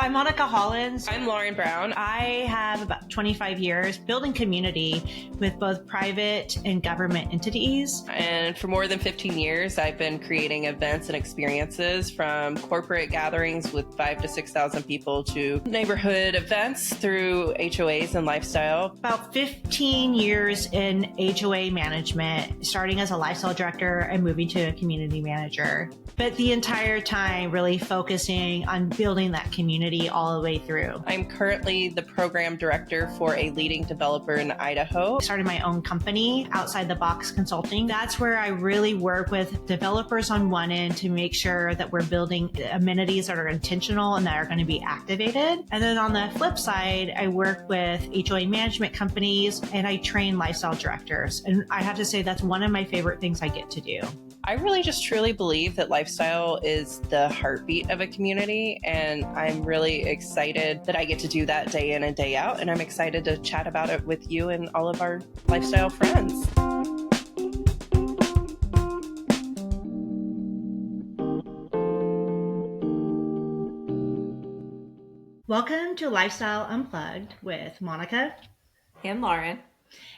I'm Monica Hollins. I'm Lauren Brown. I have about 25 years building community with both private and government entities. And for more than 15 years, I've been creating events and experiences from corporate gatherings with 5,000 to 6,000 people to neighborhood events through HOAs and lifestyle. About 15 years in HOA management, starting as a lifestyle director and moving to a community manager. But the entire time really focusing on building that community all the way through. I'm currently the program director for a leading developer in Idaho. I started my own company, Outside the Box Consulting. That's where I really work with developers on one end to make sure that we're building amenities that are intentional and that are going to be activated. And then on the flip side, I work with HOA management companies and I train lifestyle directors. And I have to say that's one of my favorite things I get to do. I really just truly believe that lifestyle is the heartbeat of a community, and I'm really excited that I get to do that day in and day out, and I'm excited to chat about it with you and all of our lifestyle friends. Welcome to Lifestyle Unplugged with Monica and Lauren.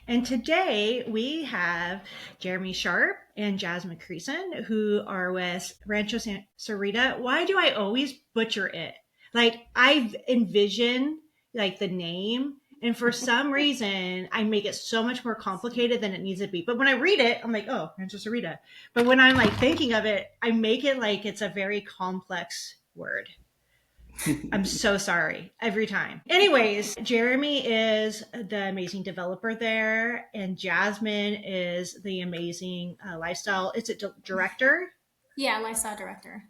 And today we have Jeremy Sharpe and Jasmine Creason, who are with Rancho Shuarita. Why do I always butcher it? Like I envision like the name, and for some reason I make it so much more complicated than it needs to be. But when I read it, I'm like, oh, Rancho Shuarita. But when I'm like thinking of it, I make it like it's a very complex word. I'm so sorry every time. Anyways, Jeremy is the amazing developer there, and Jasmine is the amazing lifestyle. Is it director? Yeah, lifestyle director.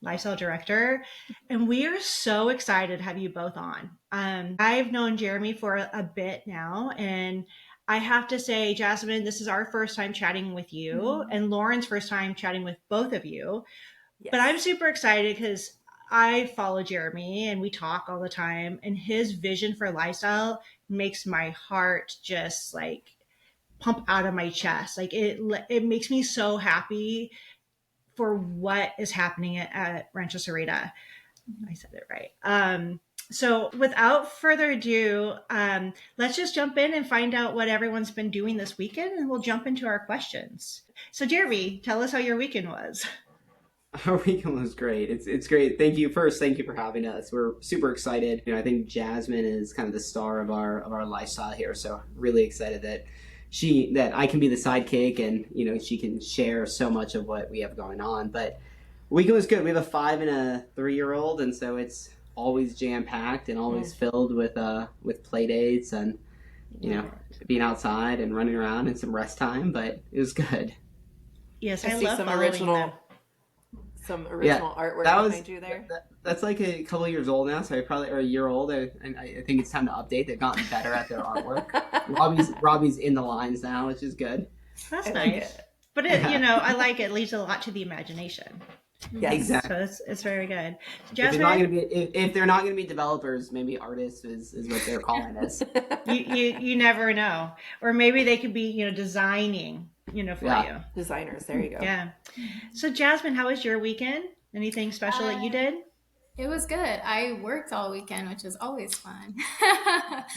Lifestyle director. And we are so excited to have you both on. I've known Jeremy for a bit now, and I have to say, Jasmine, this is our first time chatting with you, and Lauren's first time chatting with both of you. Yes. But I'm super excited because I follow Jeremy and we talk all the time, and his vision for lifestyle makes my heart just like pump out of my chest. Like it makes me so happy for what is happening at Rancho Shuarita. I said it right. So without further ado, let's just jump in and find out what everyone's been doing this weekend, and we'll jump into our questions. So Jeremy, tell us how your weekend was. Our weekend was great. It's great. Thank you for having us. We're super excited. I think Jasmine is kind of the star of our lifestyle here. So really excited that I can be the sidekick, and she can share so much of what we have going on. But weekend was good. We have a 5 and a 3-year-old, and so it's always jam packed and always filled with play dates and being outside and running around and some rest time. But it was good. Yes, I love some original artwork behind you there. That's like a couple of years old now, so or a year old. I think it's time to update. They've gotten better at their artwork. Robbie's in the lines now, which is good. That's nice. But I like it. Leaves a lot to the imagination. Yeah, exactly. So it's very good. Jasmine, if they're not going to be developers, maybe artists is what they're calling us. you never know, or maybe they could be designing. For you. Designers, there you go. Yeah. So Jasmine, how was your weekend? Anything special that you did? It was good. I worked all weekend, which is always fun.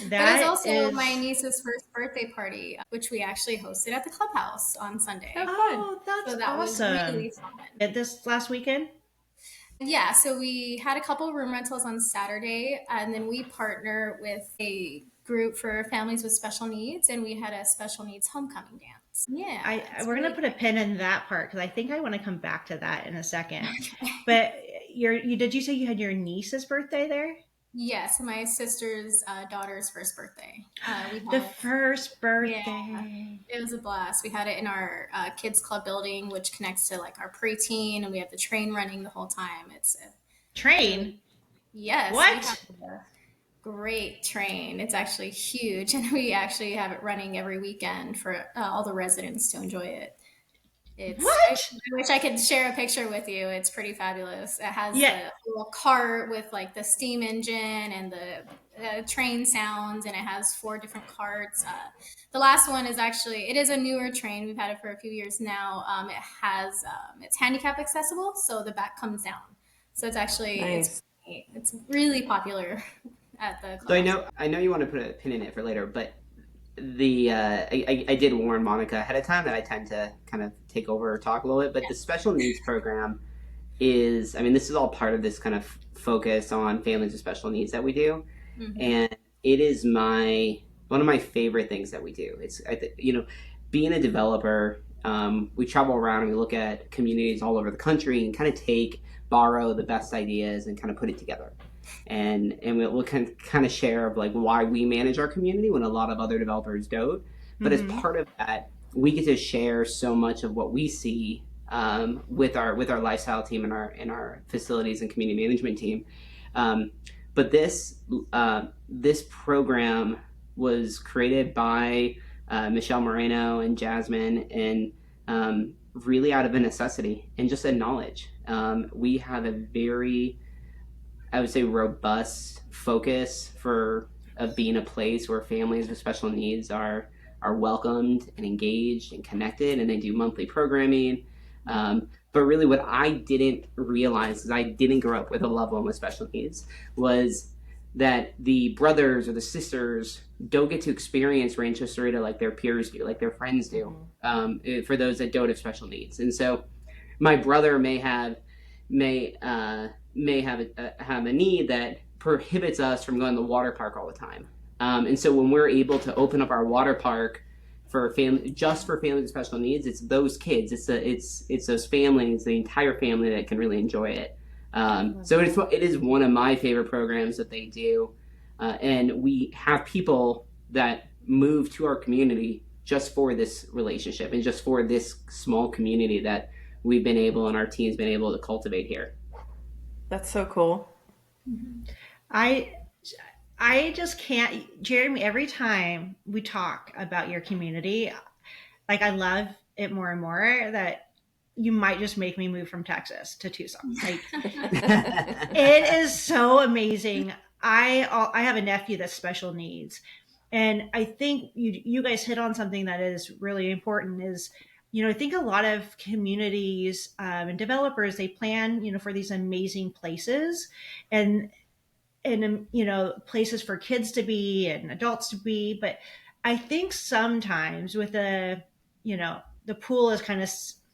But it was also my niece's first birthday party, which we actually hosted at the clubhouse on Sunday. Oh, that's that awesome. Was really fun. This last weekend? Yeah, so we had a couple of room rentals on Saturday, and then we partner with a group for families with special needs, and we had a special needs homecoming dance. Yeah, we're going to put a pin in that part because I think I want to come back to that in a second. But did you say you had your niece's birthday there? Yes, my sister's daughter's first birthday. First birthday. Yeah, it was a blast. We had it in our kids club building, which connects to like our preteen, and we have the train running the whole time. It's a train. Yes. What? Great train. It's actually huge, and we actually have it running every weekend for all the residents to enjoy it. I wish I could share a picture with you. It's pretty fabulous. It has a little cart with like the steam engine and the train sounds, and it has 4 different carts. The last one is it is a newer train. We've had it for a few years now. It's handicap accessible, so the back comes down. So it's actually nice. It's really popular at the So clubhouse. I know you want to put a pin in it for later, but the I did warn Monica ahead of time that I tend to kind of take over or talk a little bit, but the special needs program is, I mean, this is all part of this kind of focus on families with special needs that we do, and it is one of my favorite things that we do. It's being a developer, we travel around and we look at communities all over the country and kind of borrow the best ideas and kind of put it together. And we'll kind of share of like why we manage our community when a lot of other developers don't. But as part of that, we get to share so much of what we see with our lifestyle team and our facilities and community management team. But this program was created by Michelle Moreno and Jasmine, and really out of a necessity and just a knowledge. We have a very, I would say, robust focus of being a place where families with special needs are welcomed and engaged and connected, and they do monthly programming. But really what I didn't realize, because I didn't grow up with a loved one with special needs, was that the brothers or the sisters don't get to experience Rancho Shuarita like their peers do, like their friends do, for those that don't have special needs. And so my brother may have a need that prohibits us from going to the water park all the time. And so when we're able to open up our water park for just for families with special needs, it's those kids, it's those families, the entire family that can really enjoy it. So it is one of my favorite programs that they do, and we have people that move to our community just for this relationship and just for this small community that we've been able and our team's been able to cultivate here. That's so cool. I just can't, Jeremy, every time we talk about your community, like I love it more and more that you might just make me move from Texas to Tucson. Like it is so amazing. I have a nephew that's special needs, and I think you guys hit on something that is really important. Is I think a lot of communities and developers, they plan for these amazing places, and places for kids to be and adults to be, but I think sometimes with the pool is kind of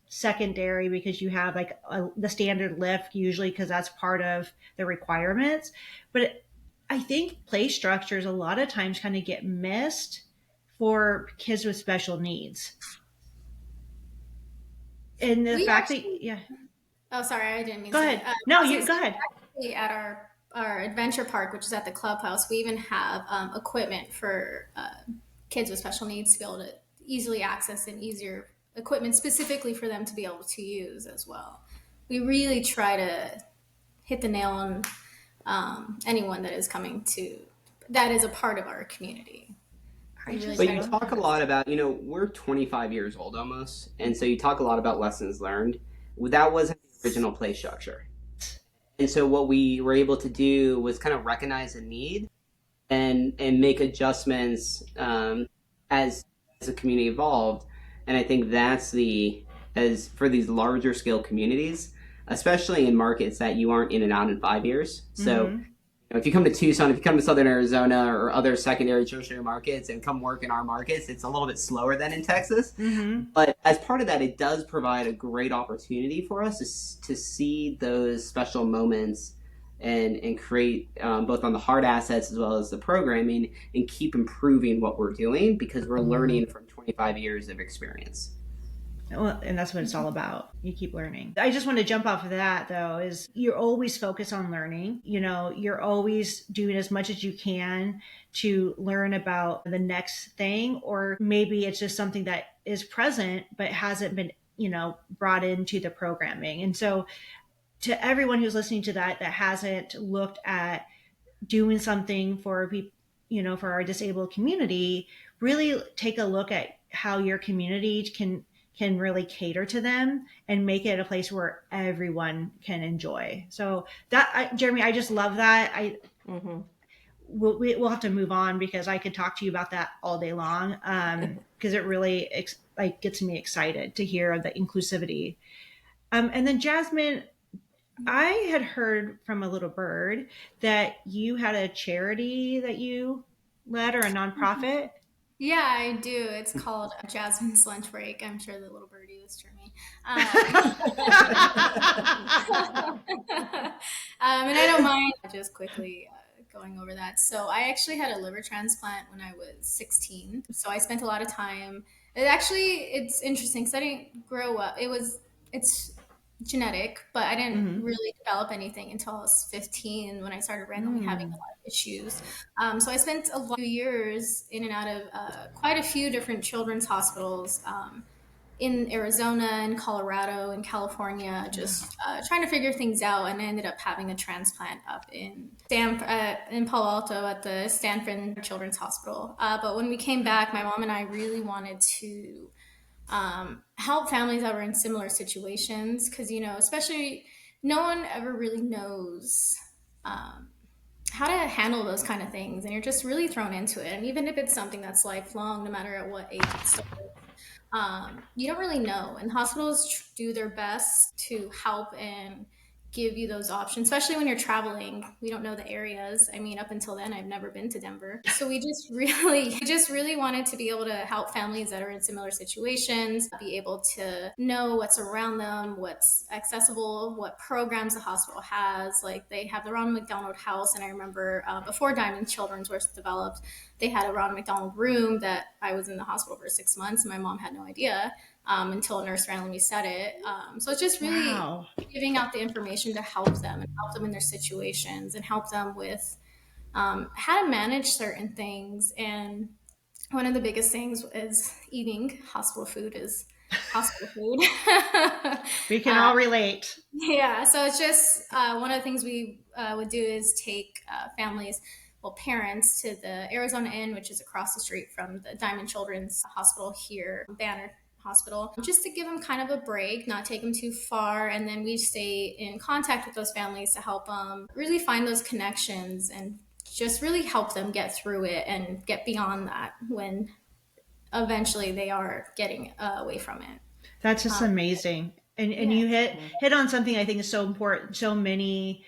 secondary because you have like the standard lift usually because that's part of the requirements, but I think play structures a lot of times kind of get missed for kids with special needs, and the fact that Oh, sorry, I didn't mean go to. ahead. No, go ahead. At our adventure park, which is at the clubhouse, we even have equipment for kids with special needs to be able to easily access and easier equipment specifically for them to be able to use as well. We really try to hit the nail on anyone that is that is a part of our community. But you talk a lot about, we're 25 years old almost, and so you talk a lot about lessons learned. That wasn't the original play structure. And so what we were able to do was kind of recognize a need and make adjustments as the community evolved. And I think that's as for these larger scale communities, especially in markets that you aren't in and out in 5 years. So if you come to Tucson, if you come to Southern Arizona or other secondary, tertiary markets and come work in our markets, it's a little bit slower than in Texas. But as part of that, it does provide a great opportunity for us to see those special moments and create both on the hard assets as well as the programming and keep improving what we're doing because we're learning from 25 years of experience. Well, and that's what it's all about. You keep learning. I just want to jump off of that though, is you're always focused on learning. You're always doing as much as you can to learn about the next thing, or maybe it's just something that is present, but hasn't been, brought into the programming. And so to everyone who's listening to that hasn't looked at doing something for people, for our disabled community, really take a look at how your community can really cater to them and make it a place where everyone can enjoy. So Jeremy, I just love that. We'll have to move on because I could talk to you about that all day long. Because it really gets me excited to hear the inclusivity. And then Jasmine, I had heard from a little bird that you had a charity that you led or a nonprofit. Yeah, I do. It's called Jasmine's Lunch Break. I'm sure the little birdie was cheering me. And I don't mind just quickly going over that. So I actually had a liver transplant when I was 16. So I spent a lot of time. It's interesting because I didn't grow up. It's genetic, but I didn't Mhm. really develop anything until I was 15 when I started randomly having a Mm. lot of issues. So I spent a lot of years in and out of quite a few different children's hospitals. In Arizona and Colorado and California, just trying to figure things out. And I ended up having a transplant up in Palo Alto at the Stanford Children's Hospital. But when we came back, my mom and I really wanted to help families that were in similar situations because, especially no one ever really knows um, how to handle those kind of things. And you're just really thrown into it. And even if it's something that's lifelong, no matter at what age it starts, you don't really know. And hospitals do their best to help and give you those options, especially when you're traveling. We don't know the areas. I mean, up until then, I've never been to Denver. So we just really wanted to be able to help families that are in similar situations, be able to know what's around them, what's accessible, what programs the hospital has. Like they have the Ronald McDonald House. And I remember before Diamond Children's was developed, they had a Ronald McDonald room that I was in the hospital for 6 months, and my mom had no idea until a nurse randomly said it. So it's just really Wow. giving out the information to help them and help them in their situations and help them with how to manage certain things. And one of the biggest things is eating hospital food is hospital food. We can uh, all relate. yeah, so it's just one of the things we would do is take families, well, parents, to the Arizona Inn, which is across the street from the Diamond Children's Hospital here, Banner Hospital, just to give them kind of a break, not take them too far. And then we stay in contact with those families to help them really find those connections and just really help them get through it and get beyond that when eventually they are getting away from it. That's just Um, amazing. And yeah. you hit on something I think is so important. So many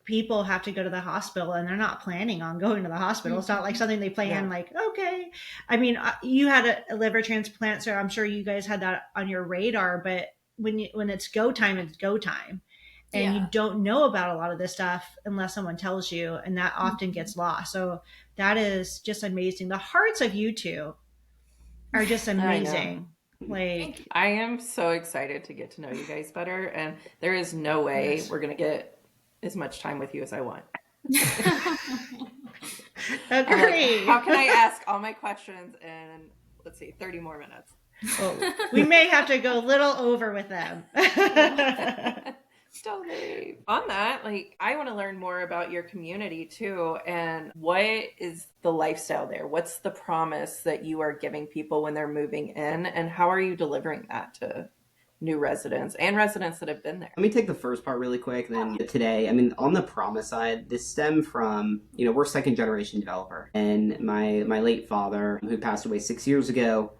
people have to go to the hospital and they're not planning on going to the hospital. It's not like Mhm. something they Yeah. plan like, okay. I mean, you had a liver transplant, so I'm sure you guys had that on your radar, but when it's go time, it's go time. And you Yeah. don't know about a lot of this stuff unless someone tells you, and that often Mhm. gets lost. So that is just amazing. The hearts of you two are just I know. amazing. Thank Like, I am so excited to get to know you guys better, and there is no way yes. we're going to get as much time with you as I want. you. I'm like, how Agree. can I ask all my questions in, let's see, 30 more minutes? Well, we may have to go a little over with them. Totally. On that, like, I want to learn more about your community too. And what is the lifestyle there? What's the promise that you are giving people when they're moving in? And how are you delivering that to new residents and residents that have been there? Let me take the first part really quick. Then today, I mean, on the promise side, this stemmed from, we're second generation developer, and my late father, who passed away 6 years ago,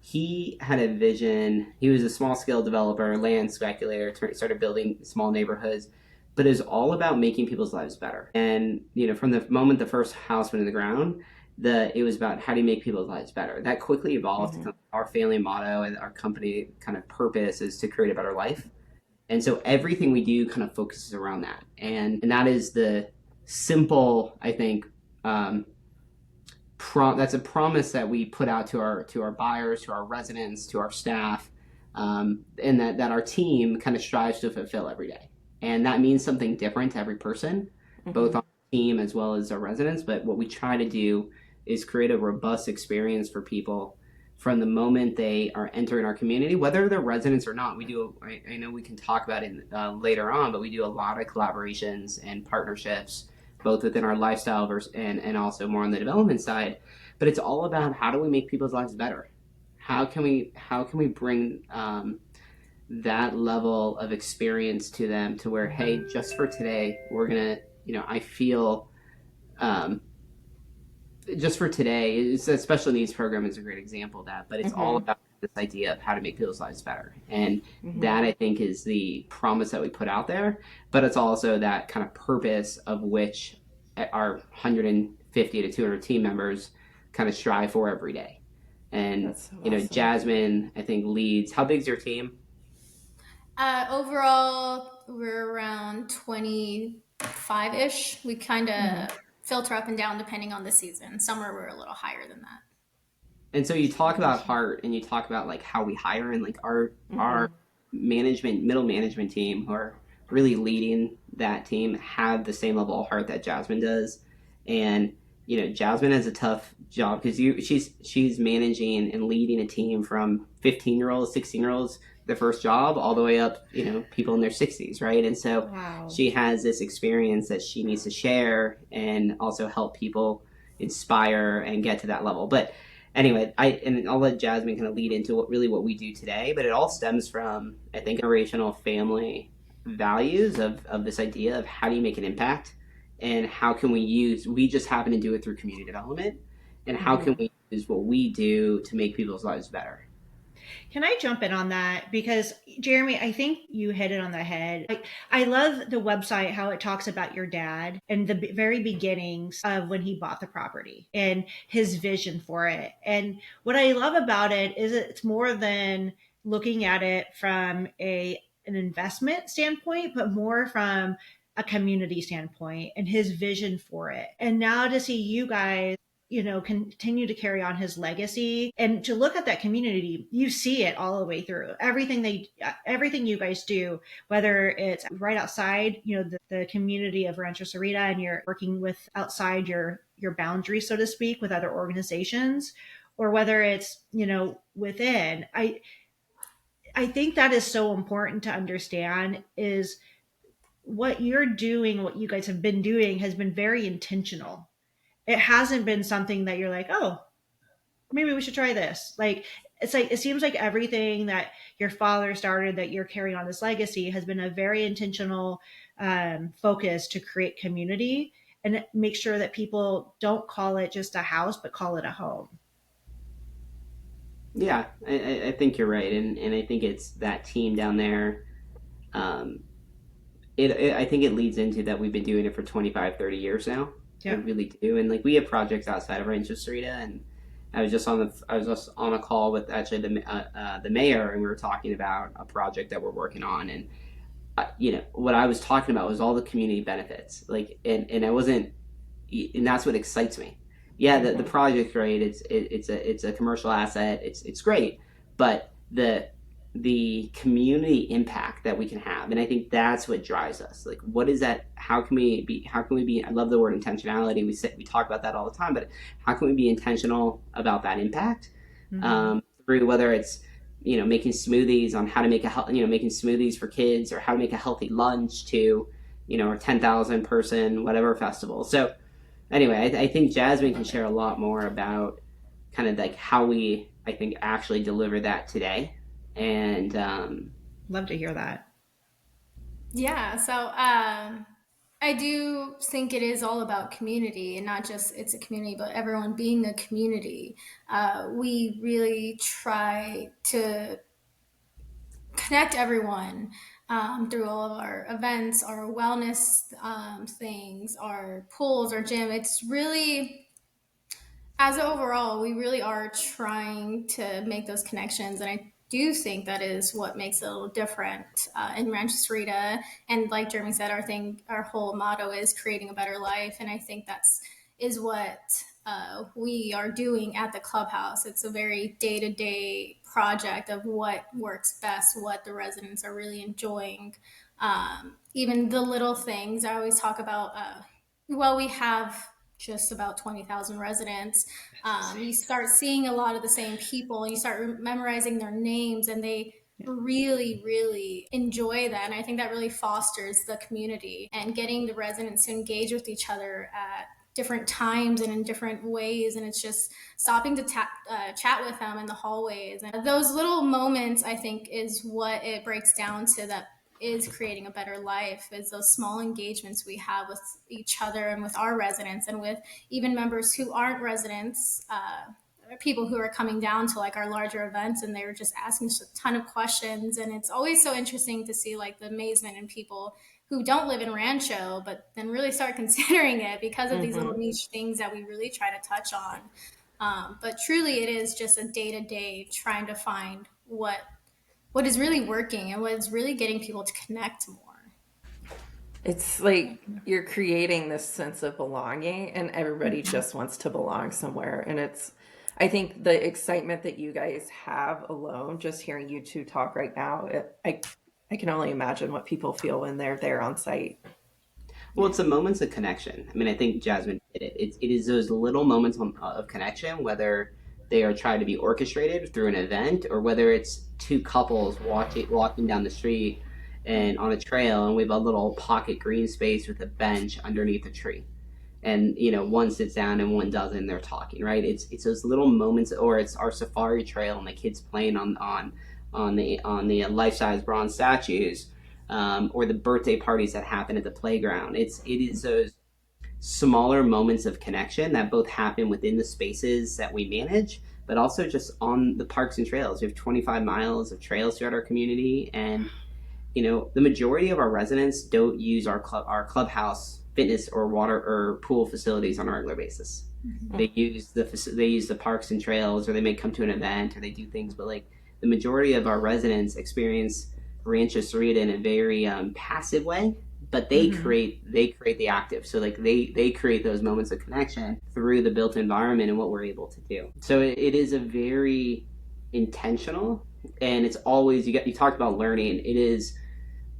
he had a vision. He was a small scale developer, land speculator, started building small neighborhoods, but it was all about making people's lives better. And from the moment the first house went in the ground, it was about how do you make people's lives better. That quickly evolved to Mhm. kind of our family motto, and our company kind of purpose is to create a better life. And so everything we do kind of focuses around that, and that is the simple, I think, um, that's a promise that we put out to our buyers, to our residents, to our staff, and that our team kind of strives to fulfill every day. And that means something different to every person, both Mhm. on the team as well as our residents. But what we try to do is create a robust experience for people from the moment they are entering our community, whether they're residents or not. I know we can talk about it later on, but we do a lot of collaborations and partnerships both within our lifestyle and also more on the development side. But it's all about how do we make people's lives better? How can we bring that level of experience to them to where, hey, just for today, we're gonna, I feel um, just for today, it's a special needs program is a great example of that. But it's all Mhm. about this idea of how to make people's lives better. And Mm-hmm. that I think is the promise that we put out there, but it's also that kind of purpose of which our 150 to 200 team members kind of strive for every day. And That's so awesome. Jasmine, I think leads. How big's your team? Overall, we're around 25 ish. We kind of filter up and down depending on the season. Summer, we're a little higher than that. And so you talk about heart, and you talk about like how we hire, and like our management, middle management team who are really leading that team have the same level of heart that Jasmine does. And Jasmine has a tough job because she's managing and leading a team from 15-year-olds, 16-year-olds, their first job, all the way up, people in their 60s, right? And so Wow. she has this experience that she needs to share and also help people inspire and get to that level. But anyway, I'll let Jasmine kind of lead into what we do today, but it all stems from, I think, generational family values of this idea of how do you make an impact, and how can we just happen to do it through community development, and how can we use what we do to make people's lives better. Can I jump in on that? Because Jeremy, I think you hit it on the head. I love the website, how it talks about your dad and the very beginnings of when he bought the property and his vision for it. And what I love about it is it's more than looking at it from an investment standpoint, but more from a community standpoint and his vision for it. And now to see you guys continue to carry on his legacy and to look at that community, you see it all the way through everything you guys do, whether it's right outside, the community of Rancho Shuarita, and you're working with outside your boundaries, so to speak, with other organizations, or whether it's, within. I think that is so important to understand is what you're doing, what you guys have been doing has been very intentional. It hasn't been something that you're like, oh, maybe we should try this. It's like, it seems like everything that your father started, that you're carrying on this legacy, has been a very intentional focus to create community and make sure that people don't call it just a house, but call it a home. Yeah, I think you're right, and I think it's that team down there. Um, I think it leads into that we've been doing it for 25, 30 years now. I Yeah. really do, and like we have projects outside of Rancho Shuarita, and I was just on a call with actually the mayor, and we were talking about a project that we're working on, and what I was talking about was all the community benefits, like, and I wasn't, and that's what excites me. Yeah, the project's great. It's a commercial asset. It's great, but the community impact that we can have, and I think that's what drives us. Like, what is that? How can we be? I love the word intentionality. We talk about that all the time, but how can we be intentional about that impact? Through whether it's making smoothies on how to make making smoothies for kids, or how to make a healthy lunch, to a 10,000 person whatever festival. So anyway, I think Jasmine can share a lot more about kind of like how we, I think, actually deliver that today. And Love to hear that. Yeah, so I do think it is all about community, and not just it's a community, but everyone being a community. We really try to connect everyone through all of our events, our wellness things, our pools, our gym. It's really, as overall, we really are trying to make those connections. And I do think that is what makes it a little different in Rancho Shuarita. And like Jeremy said, our whole motto is creating a better life. And I think is what we are doing at the clubhouse. It's a very day-to-day project of what works best, what the residents are really enjoying. Even the little things I always talk about. We have just about 20,000 residents. You start seeing a lot of the same people, and you start memorizing their names, and they really, really enjoy that. And I think that really fosters the community, and getting the residents to engage with each other at different times and in different ways. And it's just stopping to chat with them in the hallways. And those little moments, I think, is what it breaks down to, that is creating a better life, is those small engagements we have with each other and with our residents, and with even members who aren't residents. people who are coming down to like our larger events, and they were just asking us a ton of questions. And it's always so interesting to see like the amazement in people who don't live in Rancho, but then really start considering it because of these little niche things that we really try to touch on. But truly, it is just a day to day trying to find what is really working and what is really getting people to connect more. It's like you're creating this sense of belonging, and everybody just wants to belong somewhere. And I think the excitement that you guys have alone, just hearing you two talk right now, I can only imagine what people feel when they're there on site. Well, it's the moments of connection. I mean, I think Jasmine did it. It is those little moments of connection, whether they are trying to be orchestrated through an event or whether it's two couples walking down the street and on a trail, and we have a little pocket green space with a bench underneath a tree. And one sits down and one doesn't. They're talking, right? It's those little moments, or it's our safari trail and the kids playing on the life-size bronze statues, or the birthday parties that happen at the playground. It is those smaller moments of connection that both happen within the spaces that we manage, but also just on the parks and trails. We have 25 miles of trails throughout our community, and the majority of our residents don't use our clubhouse, fitness, or water or pool facilities on a regular basis. Mm-hmm. They use the parks and trails, or they may come to an event, or they do things, but like the majority of our residents experience Rancho Shuarita in a very passive way, but they create the active. So like they create those moments of connection through the built environment and what we're able to do. So it is a very intentional, and it's always, you talked about learning. It is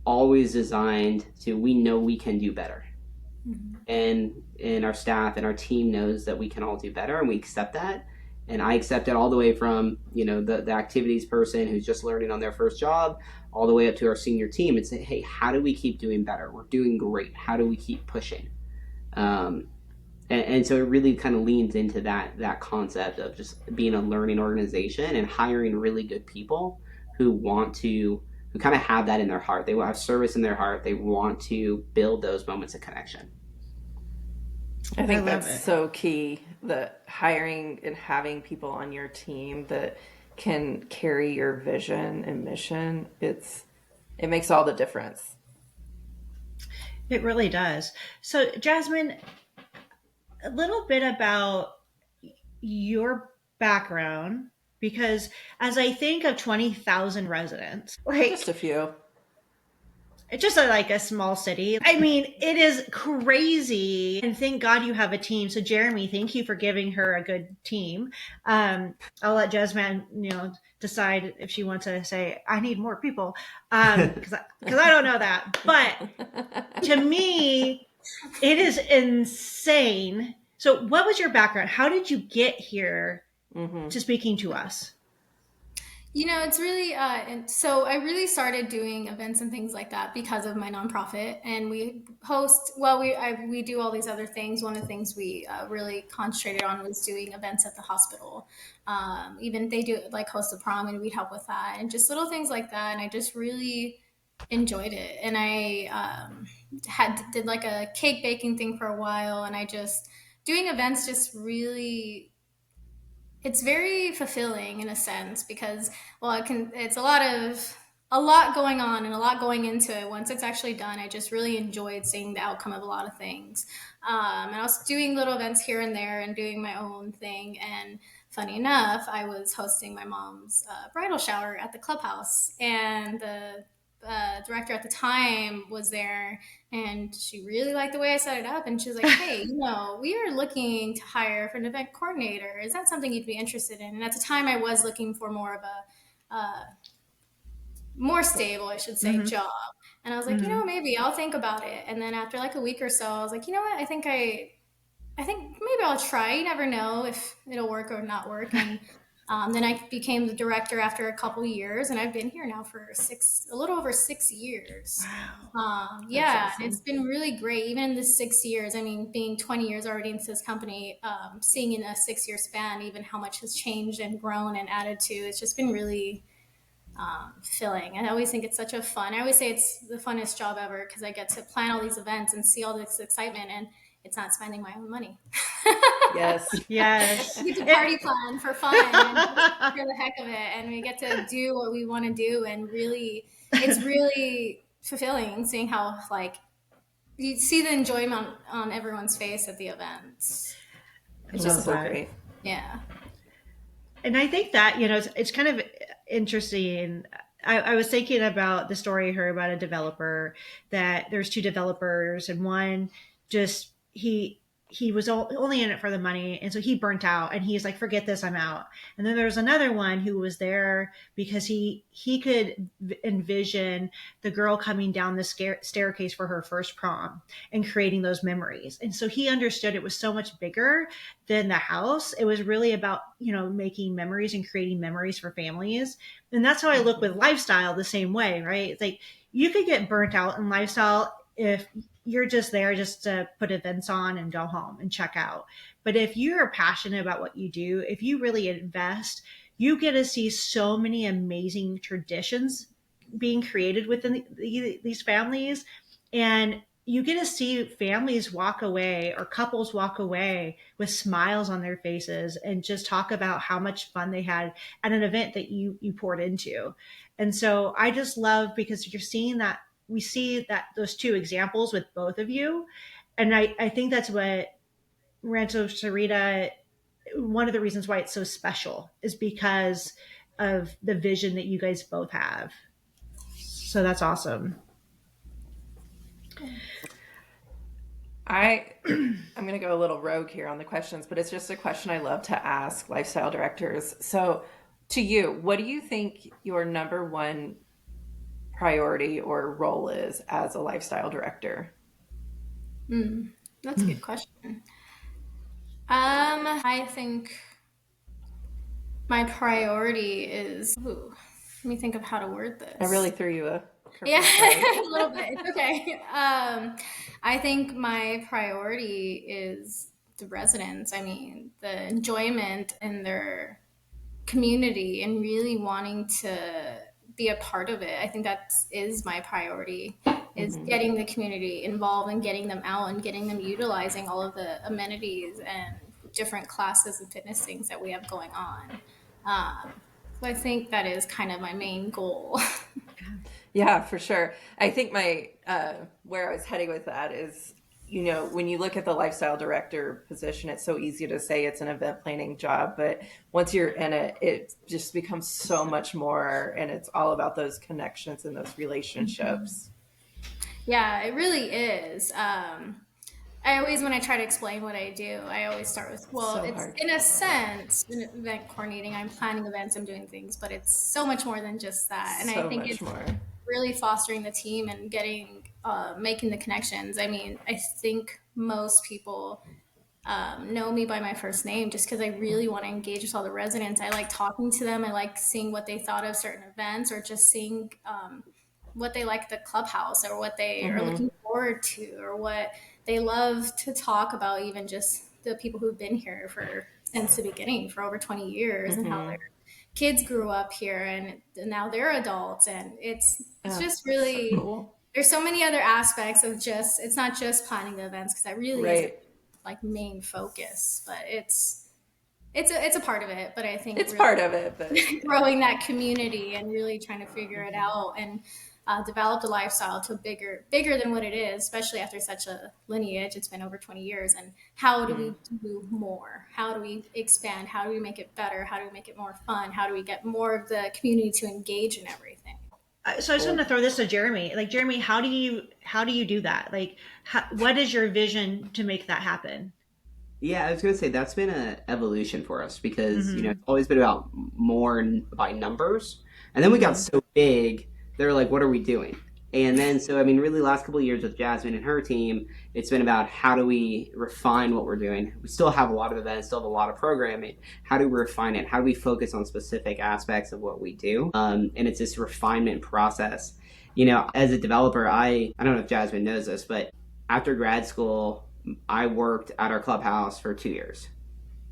always designed to, we know we can do better. And our staff and our team knows that we can all do better, and we accept that. And I accept it all the way from, the activities person who's just learning on their first job, all the way up to our senior team, and say, hey, how do we keep doing better? We're doing great. How do we keep pushing? And so it really kind of leans into that concept of just being a learning organization and hiring really good people who kind of have that in their heart. They will have service in their heart. They want to build those moments of connection. I think that's so key, that hiring and having people on your team that can carry your vision and mission. It makes all the difference. It really does. So Jasmine, a little bit about your background, because as I think of 20,000 residents, like just a few. It's just like a small city. I mean, it is crazy. And thank God you have a team. So Jeremy, thank you for giving her a good team. I'll let Jasmine, decide if she wants to say, I need more people. Because I don't know that. But to me, it is insane. So what was your background? How did you get here to speaking to us? It's really, and so I really started doing events and things like that because of my nonprofit, and we host, we do all these other things. One of the things we really concentrated on was doing events at the hospital. Even they do like host a prom, and we'd help with that, and just little things like that. And I just really enjoyed it. And I did like a cake baking thing for a while, and doing events just really, it's very fulfilling in a sense because, it's a lot going on and a lot going into it. Once it's actually done, I just really enjoyed seeing the outcome of a lot of things. And I was doing little events here and there and doing my own thing. And funny enough, I was hosting my mom's bridal shower at the clubhouse, and the director at the time was there, and she really liked the way I set it up, and she was like, hey, we are looking to hire for an event coordinator. Is that something you'd be interested in? And at the time I was looking for more of a more stable, I should say, job. And I was like, maybe I'll think about it. And then after like a week or so, I was like, you know what, I think maybe I'll try. You never know if it'll work or not work. And then I became the director after a couple years, and I've been here now for a little over 6 years. Wow. Yeah, awesome. It's been really great. Even in the 6 years, I mean, being 20 years already into this company, seeing in a 6-year span, even how much has changed and grown and added to, it's just been really filling. And I always think it's I always say it's the funnest job ever because I get to plan all these events and see all this excitement, and it's not spending my own money. Yes. Yes. We get to party plan for fun and just for the heck of it, and we get to do what we want to do, and really, it's really fulfilling seeing how like you see the enjoyment on everyone's face at the events. It's Love just So that. great. yeah. And I think that, it's kind of interesting. I was thinking about the story I heard about a developer, that there's two developers, and one just, he was only in it for the money. And so he burnt out, and he's like, forget this, I'm out. And then there's another one who was there because he could envision the girl coming down the staircase for her first prom and creating those memories. And so he understood it was so much bigger than the house. It was really about, making memories and creating memories for families. And that's how I look with lifestyle the same way, right? It's like you could get burnt out in lifestyle if you're just there just to put events on and go home and check out. But if you're passionate about what you do, if you really invest, you get to see so many amazing traditions being created within these families. And you get to see families walk away or couples walk away with smiles on their faces and just talk about how much fun they had at an event that you poured into. And so I just love, because you're seeing that, we see that those two examples with both of you. And I think that's what Rancho Shuarita, one of the reasons why it's so special is because of the vision that you guys both have. So that's awesome. I'm going to go a little rogue here on the questions, but it's just a question I love to ask lifestyle directors. So, to you, what do you think your number one priority or role is as a lifestyle director? That's a good question. I think my priority is. Ooh, let me think of how to word this. I really threw you a yeah, curveball. a little bit. It's okay. I think my priority is the residents. I mean, the enjoyment in their community and really wanting to be a part of it. I think that is my priority, is getting the community involved and getting them out and getting them utilizing all of the amenities and different classes and fitness things that we have going on. So I think that is kind of my main goal. Yeah, for sure. I think my where I was heading with that is, when you look at the lifestyle director position, it's so easy to say it's an event planning job, but once you're in it, it just becomes so much more, and it's all about those connections and those relationships. Yeah, it really is. I always, when I try to explain what I do, I always start with, well, So it's hard. in a sense an event coordinating. I'm planning events, I'm doing things, but it's so much more than just that. And I So think much it's more. really fostering the team and getting, making the connections. I mean, I think most people know me by my first name just because I really want to engage with all the residents. I like talking to them. I like seeing what they thought of certain events, or just seeing what they like at the clubhouse, or what they are looking forward to, or what they love to talk about, even just the people who've been here for since the beginning for over 20 years, and how their kids grew up here and now they're adults. And it's just really, So cool. there's so many other aspects of just, it's not just planning the events, because that really is Right. like main focus, but it's a part of it. But I think It's really part of it, but growing that community and really trying to figure it out and develop the lifestyle to bigger than what it is, especially after such a lineage. It's been over 20 years. And how do we do more? How do we expand? How do we make it better? How do we make it more fun? How do we get more of the community to engage in everything? So I just want to throw this to Jeremy. Like, Jeremy, how do you do that? Like, what is your vision to make that happen? Yeah, I was going to say that's been an evolution for us because, Mm-hmm. it's always been about more by numbers. And then we got so big, they're like, what are we doing? And then, so, I mean, really last couple of years with Jasmine and her team, it's been about how do we refine what we're doing? We still have a lot of events, still have a lot of programming. How do we refine it? How do we focus on specific aspects of what we do? And it's this refinement process. As a developer, I don't know if Jasmine knows this, but after grad school, I worked at our clubhouse for 2 years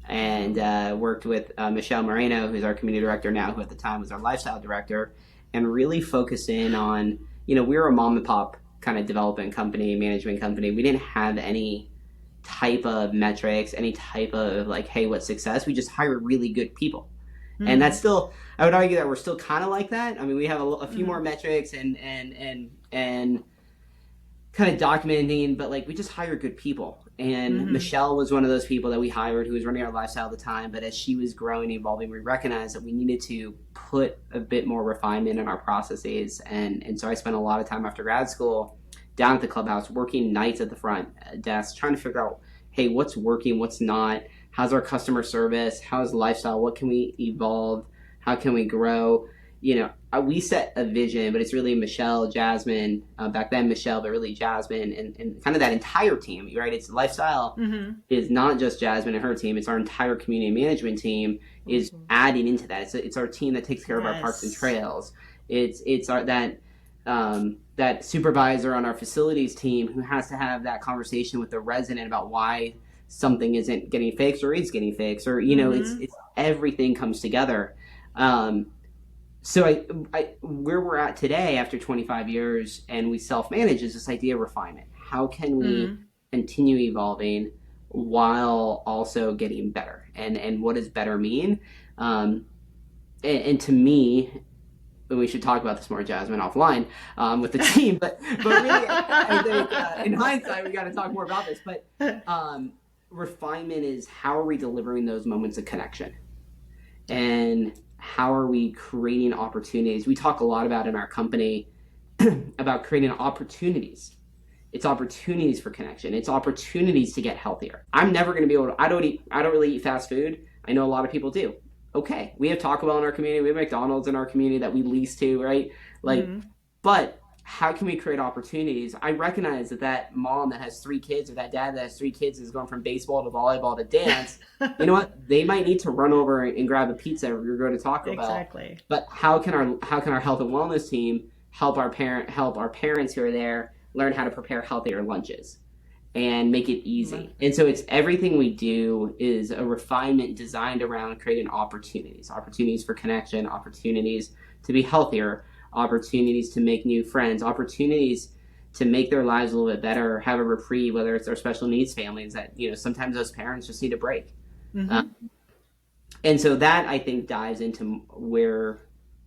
and worked with Michelle Moreno, who's our community director now, who at the time was our lifestyle director, and really focused in on, we were a mom and pop kind of development company, management company. We didn't have any type of metrics, any type of like, hey, what's success? We just hire really good people. Mm-hmm. And that's still, I would argue that we're still kind of like that. I mean, we have a few more metrics and kind of documenting, but like we just hire good people. And Michelle was one of those people that we hired who was running our lifestyle at the time. But as she was growing and evolving, we recognized that we needed to put a bit more refinement in our processes. And so I spent a lot of time after grad school down at the clubhouse, working nights at the front desk, trying to figure out, hey, what's working, what's not, how's our customer service, how's lifestyle, what can we evolve, how can we grow? You know, we set a vision, but it's really Michelle, Jasmine, back then Michelle, but really Jasmine and kind of that entire team, right? It's lifestyle is not just Jasmine and her team. It's our entire community management team is adding into that. It's our team that takes care of our parks and trails. It's our that supervisor on our facilities team who has to have that conversation with the resident about why something isn't getting fixed or is getting fixed, or, you know, it's everything comes together. So I where we're at today after 25 years and we self-manage is this idea of refinement. How can we continue evolving while also getting better? And what does better mean? And to me, we should talk about this more, Jasmine, offline with the team. But really, I think in hindsight, we got to talk more about this. But refinement is how are we delivering those moments of connection? And how are we creating opportunities? We talk a lot about in our company about creating opportunities. It's opportunities for connection. It's opportunities to get healthier. I'm never going to be able to, I don't really eat fast food. I know a lot of people do. Okay. We have Taco Bell in our community. We have McDonald's in our community that we lease to, right? Like, but how can we create opportunities? I recognize that mom that has 3 kids or that dad that has 3 kids is going from baseball to volleyball to dance. You know what? They might need to run over and grab a pizza or go to Taco Bell. Exactly. But how can our health and wellness team help our parents who are there learn how to prepare healthier lunches and make it easy? And so it's everything we do is a refinement designed around creating opportunities for connection, opportunities to be healthier, opportunities to make new friends, opportunities to make their lives a little bit better, have a reprieve, whether it's our special needs families that, you know, sometimes those parents just need a break. And so that, I think, dives into where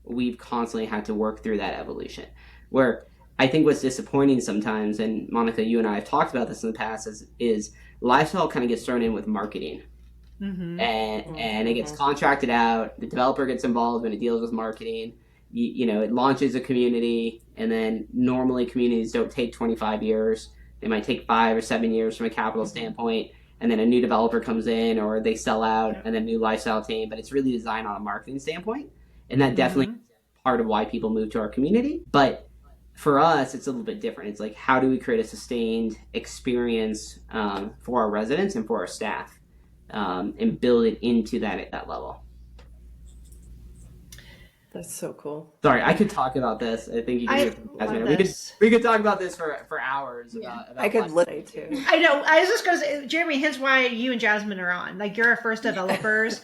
we've constantly had to work through that evolution, where I think what's disappointing sometimes, and Monica, you and I have talked about this in the past, is lifestyle kind of gets thrown in with marketing. And it gets contracted out. The developer gets involved when it deals with marketing. You know, it launches a community, and then normally communities don't take 25 years. They might take 5 or 7 years from a capital standpoint, and then a new developer comes in or they sell out, and then new lifestyle team. But it's really designed on a marketing standpoint, and that definitely is part of why people move to our community. But for us, it's a little bit different. It's like, how do we create a sustained experience for our residents and for our staff, and build it into that at that level? That's so cool. Sorry, I could talk about this. I think you can. We could talk about this for hours. About I could literally too. I know. I was just going to say, Jeremy, hence why you and Jasmine are on. Like, you're our first developers,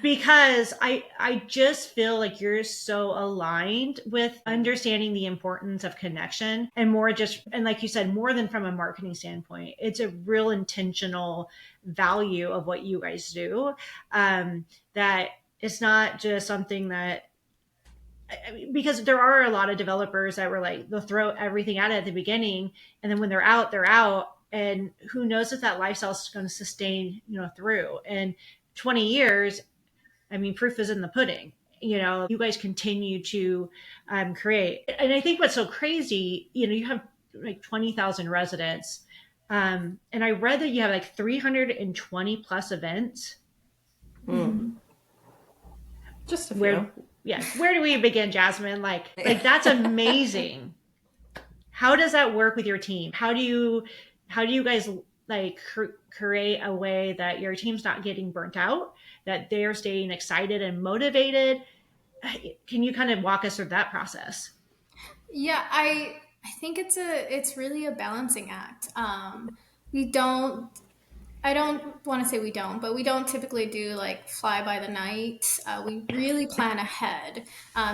because I just feel like you're so aligned with understanding the importance of connection, and more just, and like you said, more than from a marketing standpoint, it's a real intentional value of what you guys do. That it's not just something that, because there are a lot of developers that were like, they'll throw everything at it at the beginning, and then when they're out, and who knows if that lifestyle is going to sustain, you know, through. And 20 years, I mean, proof is in the pudding. You know, you guys continue to create. And I think what's so crazy, you know, you have like 20,000 residents. And I read that you have like 320 plus events. Just a few. Where do we begin, Jasmine? Like that's amazing. How does that work with your team? How do you guys like create a way that your team's not getting burnt out, that they're staying excited and motivated? Can you kind of walk us through that process? Yeah, I think it's really a balancing act. We don't I don't want to say we don't, but we don't typically do like fly by the night. We really plan ahead.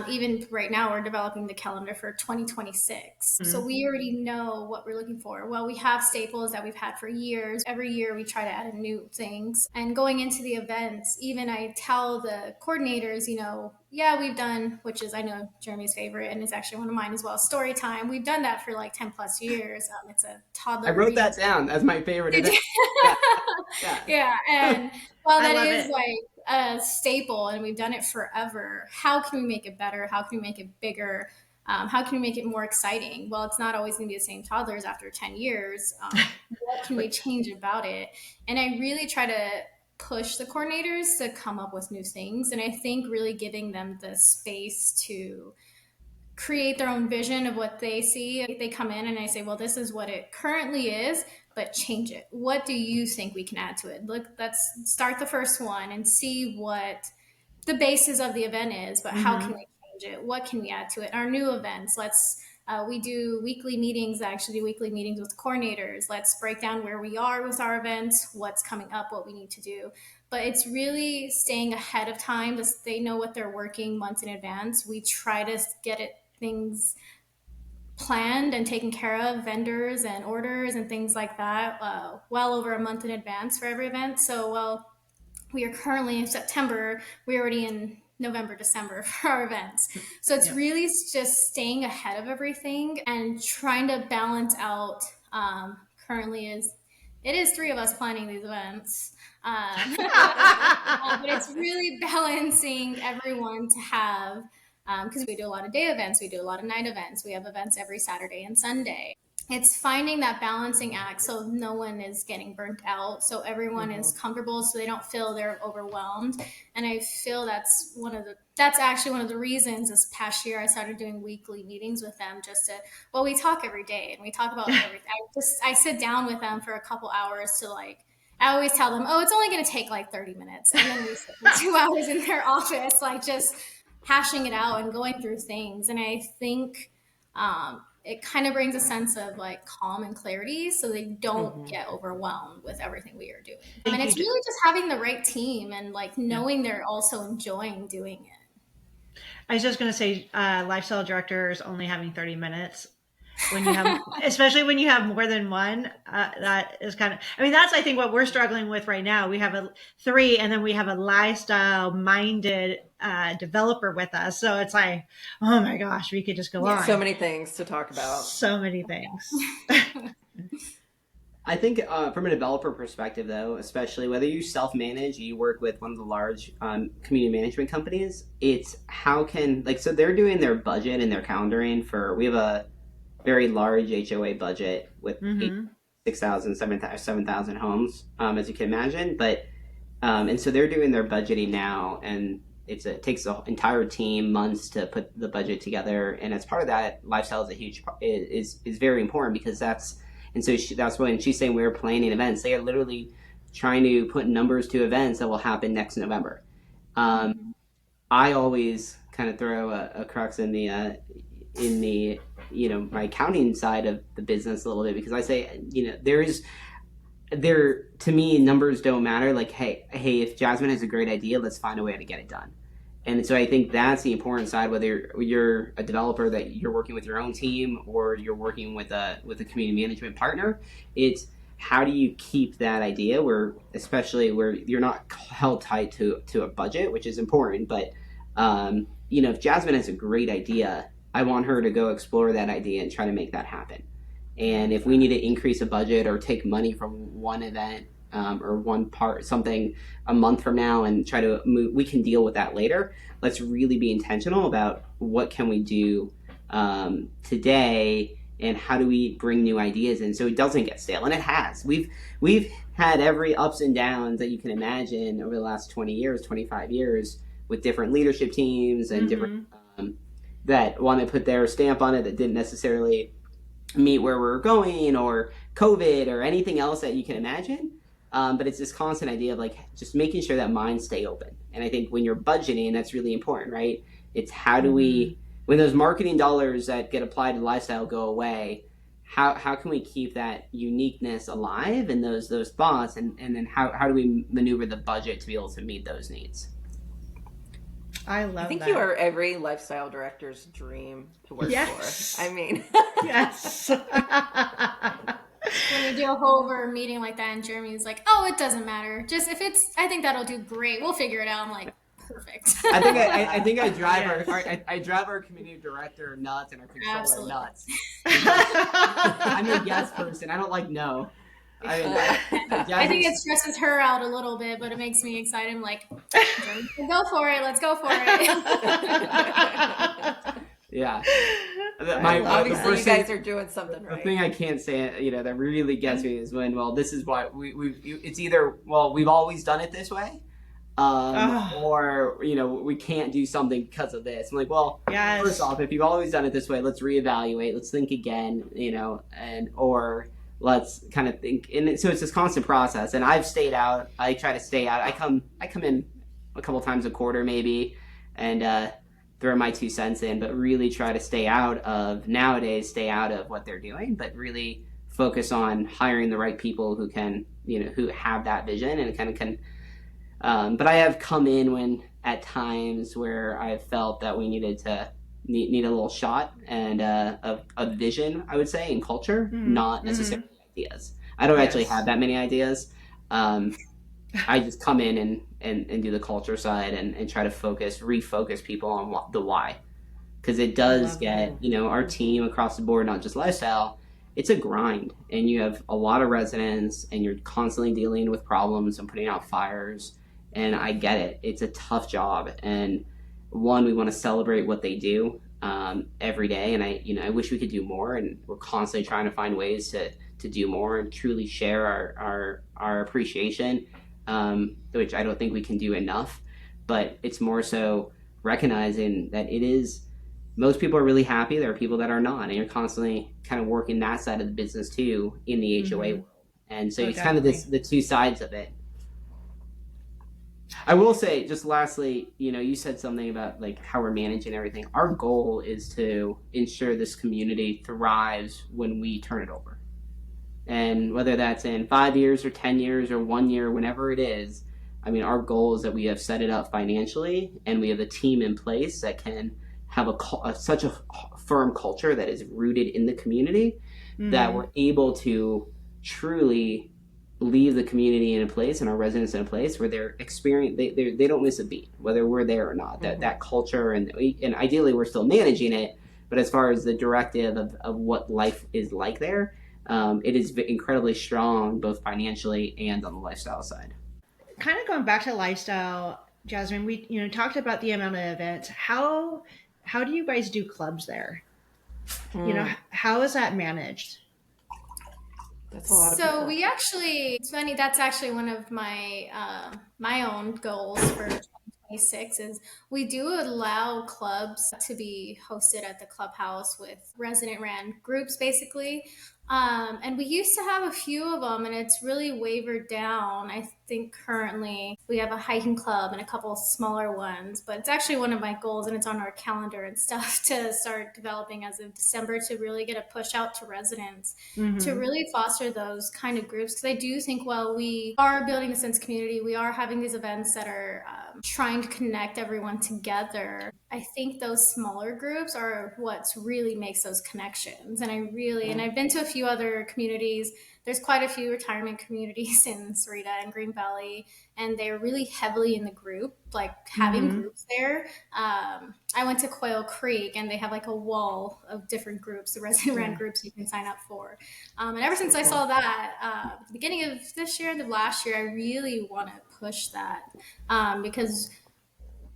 Even right now, we're developing the calendar for 2026. So we already know what we're looking for. Well, we have staples that we've had for years. Every year, we try to add in new things. And going into the events, even I tell the coordinators, yeah, we've done, which is, I know, Jeremy's favorite, and it's actually one of mine as well, story time. We've done that for like 10 plus years. It's a I toddler wrote reading. that down as my favorite event. Yeah. Yeah, and while I that love is it. like a staple and we've done it forever, how can we make it better? How can we make it bigger? How can we make it more exciting? Well, it's not always going to be the same toddlers after 10 years. What can we change about it? And I really try to push the coordinators to come up with new things. And I think really giving them the space to create their own vision of what they see. They come in and I say, well, this is what it currently is, but change it. What do you think we can add to it? Look, let's start the first one and see what the basis of the event is, but how can we change it? What can we add to it? Our new events, we do weekly meetings, actually do weekly meetings with coordinators. Let's break down where we are with our events, what's coming up, what we need to do. But it's really staying ahead of time. They know what they're working months in advance. We try to get things planned and taken care of, vendors and orders and things like that, well over a month in advance for every event. So, we are currently in September. We're already in November, December for our events. So it's really just staying ahead of everything and trying to balance out. Currently, it is three of us planning these events. But it's really balancing everyone to have, because we do a lot of day events, we do a lot of night events, we have events every Saturday and Sunday. It's finding that balancing act so no one is getting burnt out, so everyone is comfortable, so they don't feel they're overwhelmed. And I feel that's actually one of the reasons this past year I started doing weekly meetings with them, we talk every day and we talk about everything. I sit down with them for a couple hours to I always tell them, oh, it's only going to take like 30 minutes. And then we sit for 2 hours in their office, just hashing it out and going through things. And I think it kind of brings a sense of calm and clarity so they don't get overwhelmed with everything we are doing. And it's really just having the right team and knowing they're also enjoying doing it. I was just going to say, lifestyle directors only having 30 minutes when you have, especially when you have more than one, that is that's, I think, what we're struggling with right now. We have three, and then we have a lifestyle minded developer with us. So it's like, oh my gosh, we could just go on. So many things to talk about. So many things. I think from a developer perspective, though, especially whether you self-manage, you work with one of the large community management companies, it's how can, so they're doing their budget and their calendaring we have a very large HOA budget with 6,000, 7,000 homes, as you can imagine. But, and so they're doing their budgeting now, and it takes the entire team months to put the budget together. And as part of that, lifestyle is very important, because that's when she's saying we're planning events. They are literally trying to put numbers to events that will happen next November. I always kind of throw a crux in the my accounting side of the business a little bit, because I say, to me, numbers don't matter. Hey, if Jasmine has a great idea, let's find a way to get it done. And so I think that's the important side, whether you're a developer that you're working with your own team or you're working with a community management partner. It's how do you keep that idea especially where you're not held tight to a budget, which is important. But, if Jasmine has a great idea, I want her to go explore that idea and try to make that happen. And if we need to increase a budget or take money from one event or one part, something a month from now, and try to move, we can deal with that later. Let's really be intentional about what can we do today, and how do we bring new ideas in so it doesn't get stale. And it has. We've had every ups and downs that you can imagine over the last 20 years, 25 years, with different leadership teams and different that want to put their stamp on it that didn't necessarily meet where we're going, or COVID, or anything else that you can imagine. But it's this constant idea of just making sure that minds stay open. And I think when you're budgeting, that's really important, right? It's how do we, when those marketing dollars that get applied to lifestyle go away, how can we keep that uniqueness alive and those thoughts, and then how do we maneuver the budget to be able to meet those needs? I love I think that. you are every lifestyle director's dream to work Yes. for. I mean, Yes. When you do a whole over meeting like that, and Jeremy's like, "Oh, it doesn't matter. Just if it's, I think that'll do great. We'll figure it out." I'm like, perfect. I think I drive Yes. I drive our community director nuts and our controller Absolutely. nuts. I'm a yes person. I don't like no. I mean, I think it stresses her out a little bit, but it makes me excited. I'm like, go for it. Let's go for it. yeah. obviously you guys are doing something The right. thing I can't say, that really gets me is when, this is why it's either, we've always done it this way, or, we can't do something because of this. I'm like, Yes. first off, if you've always done it this way, let's reevaluate, let's think again, or let's kind of think. And so it's this constant process. And I've stayed out. I try to stay out. I come in a couple times a quarter maybe, and throw my 2 cents in, but really try to stay out of what they're doing, but really focus on hiring the right people who can, who have that vision and kind of can. But I have come in when at times where I've felt that we need a little shot and of vision, I would say, in culture, not necessarily ideas. I don't actually have that many ideas. I just come in and do the culture side and try to refocus people on the why. Because it does get, our team across the board, not just lifestyle, it's a grind. And you have a lot of residents and you're constantly dealing with problems and putting out fires. And I get it. It's a tough job. And one, we want to celebrate what they do every day. And I wish we could do more. And we're constantly trying to find ways to do more and truly share our appreciation, which I don't think we can do enough. But it's more so recognizing that most people are really happy. There are people that are not. And you're constantly kind of working that side of the business too in the HOA world. And so it's kind of the two sides of it. I will say, just lastly, you said something about like how we're managing everything. Our goal is to ensure this community thrives when we turn it over. And whether that's in 5 years or 10 years or 1 year, whenever it is, I mean, our goal is that we have set it up financially and we have a team in place that can have such a firm culture that is rooted in the community, that we're able to truly leave the community in a place and our residents in a place where they don't miss a beat, whether we're there or not. That culture, and ideally we're still managing it, but as far as the directive of what life is like there, it is incredibly strong, both financially and on the lifestyle side. Kind of going back to lifestyle, Jasmine, we talked about the amount of events. How do you guys do clubs there? How is that managed? That's a lot of So people. we actually, it's funny, that's actually one of my my own goals for 2026 is we do allow clubs to be hosted at the clubhouse with resident ran groups basically. And we used to have a few of them and it's really wavered down. I think currently we have a hiking club and a couple smaller ones, but it's actually one of my goals and it's on our calendar and stuff to start developing as of December to really get a push out to residents to really foster those kind of groups. Because I do think while we are building a sense of community, we are having these events that are trying to connect everyone together. I think those smaller groups are what really makes those connections. And and I've been to a few other communities. There's quite a few retirement communities in Shuarita and Green Valley, and they're really heavily in the group, like having groups there. I went to Quail Creek, and they have like a wall of different groups, the resident rent groups you can sign up for. And ever since I saw that, beginning of this year and of last year, I really want to push that because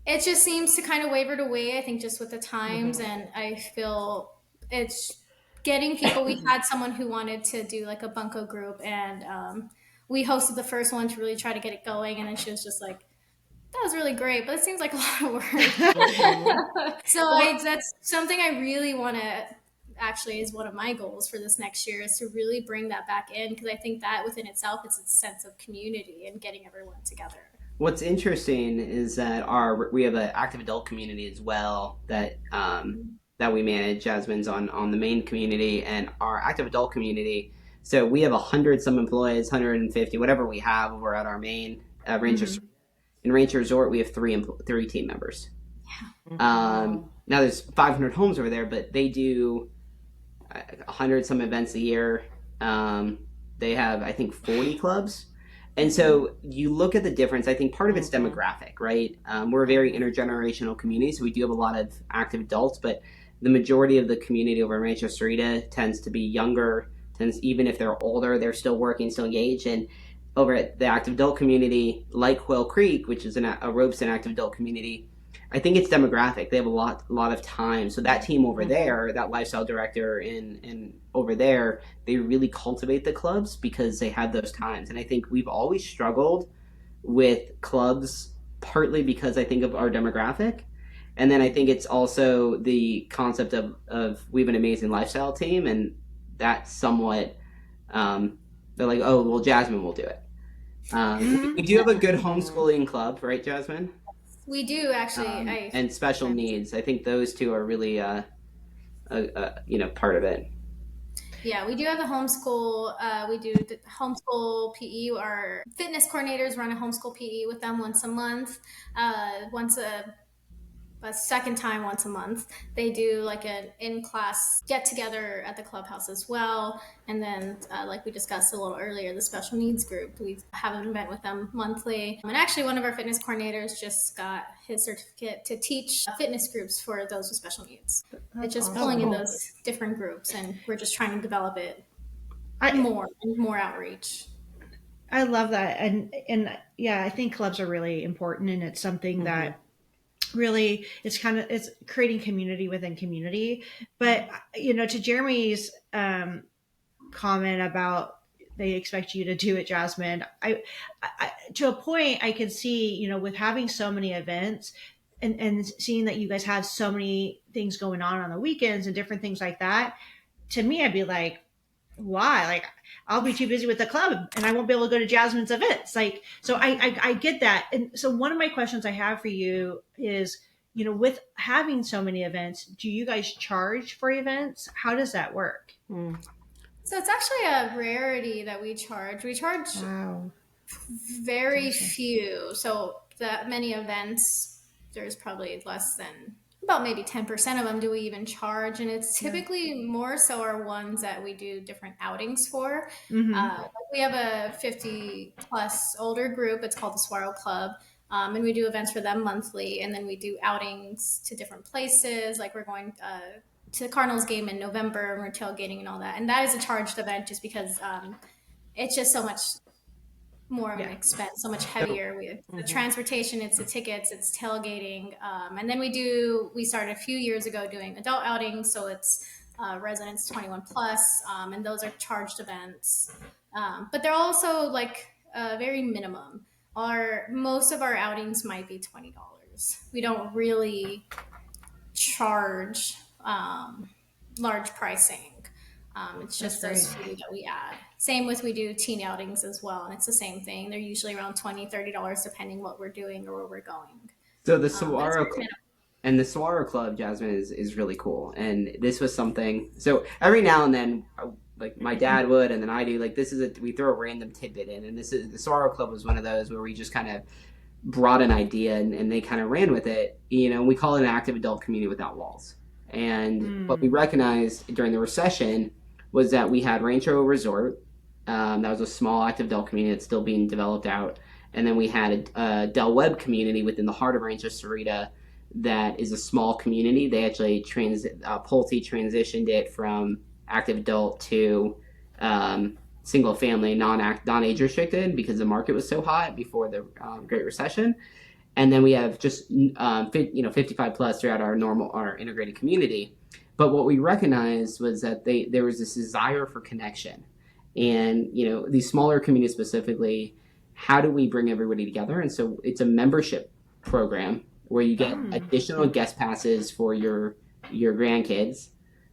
it just seems to kind of wavered away, I think, just with the times. And I feel it's getting people. We had someone who wanted to do like a bunko group, and we hosted the first one to really try to get it going. And then she was just like, that was really great, but it seems like a lot of work. So that's something I really want to actually is one of my goals for this next year is to really bring that back in, because I think that within itself is a sense of community and getting everyone together. What's interesting is that we have an active adult community as well that that we manage. Jasmine's on the main community and our active adult community. So we have 100 some employees, 150, whatever we have over at our main Rancho. Mhm. In Rancho Resort, we have three team members. Wow. Now there's 500 homes over there, but they do 100 some events a year. They have, I think, 40 clubs. And so you look at the difference. I think part of it's demographic, right? We're a very intergenerational community, so we do have a lot of active adults, but the majority of the community over in Rancho Shuarita tends to be younger, even if they're older, they're still working, still engaged. And over at the active adult community, like Quail Creek, which is a Robeson active adult community, I think it's demographic. They have a lot of time. So that team over there, that lifestyle director in over there, they really cultivate the clubs because they have those times. And I think we've always struggled with clubs partly because I think of our demographic. And then I think it's also the concept of we have an amazing lifestyle team, and that's somewhat they're like, oh, well, Jasmine will do it. We do have a good homeschooling club, right, Jasmine? We do actually. And special needs. I think those two are really, part of it. Yeah, we do have the homeschool. We do the homeschool PE. Our fitness coordinators run a homeschool PE with them once a month. Once a second time once a month. They do like an in-class get-together at the clubhouse as well. And then, like we discussed a little earlier, the special needs group, we have an event with them monthly. And actually, one of our fitness coordinators just got his certificate to teach fitness groups for those with special needs. It's just pulling in those different groups, and we're just trying to develop it more outreach. I love that. And yeah, I think clubs are really important, and it's something that really it's creating community within community. But to Jeremy's comment about they expect you to do it, Jasmine, I to a point I could see, with having so many events and seeing that you guys have so many things going on the weekends and different things like that. To me, I'd be like, why? Like, I'll be too busy with the club and I won't be able to go to Jasmine's events. Like, so I get that. And so one of my questions I have for you is, with having so many events, do you guys charge for events? How does that work? So it's actually a rarity that we charge. We charge very few. So that many events, there's probably less than about maybe 10% of them do we even charge. And it's typically more so our ones that we do different outings for. We have a 50 plus older group. It's called the Saguaro Club. And we do events for them monthly. And then we do outings to different places. Like we're going to the Cardinals game in November, and we're tailgating and all that. And that is a charged event just because it's just so much more of an expense, so much heavier. We have the transportation, it's the tickets, it's tailgating. And then we started a few years ago doing adult outings. So it's residents 21 plus, and those are charged events. But they're also like very minimum. Most of our outings might be $20. We don't really charge large pricing. It's just those few that we add. Same with we do teen outings as well, and it's the same thing. They're usually around $20, $30 depending what we're doing or where we're going. So the Saguaro and the Saguaro Club, Jasmine, is really cool. And this was something. So every now and then, like my dad would, and then I do. Like we throw a random tidbit in, and the Saguaro Club was one of those where we just kind of brought an idea and they kind of ran with it. We call it an active adult community without walls. And what we recognized during the recession was that we had Rancho Resort. That was a small active adult community that's still being developed out. And then we had a Del Webb community within the heart of Rancho Shuarita that is a small community. They actually Pulte transitioned it from active adult to single family, non-age restricted because the market was so hot before the Great Recession. And then we have just 55 plus throughout our integrated community. But what we recognized was that there was this desire for connection, and these smaller communities specifically. How do we bring everybody together? And so it's a membership program where you get additional guest passes for your grandkids,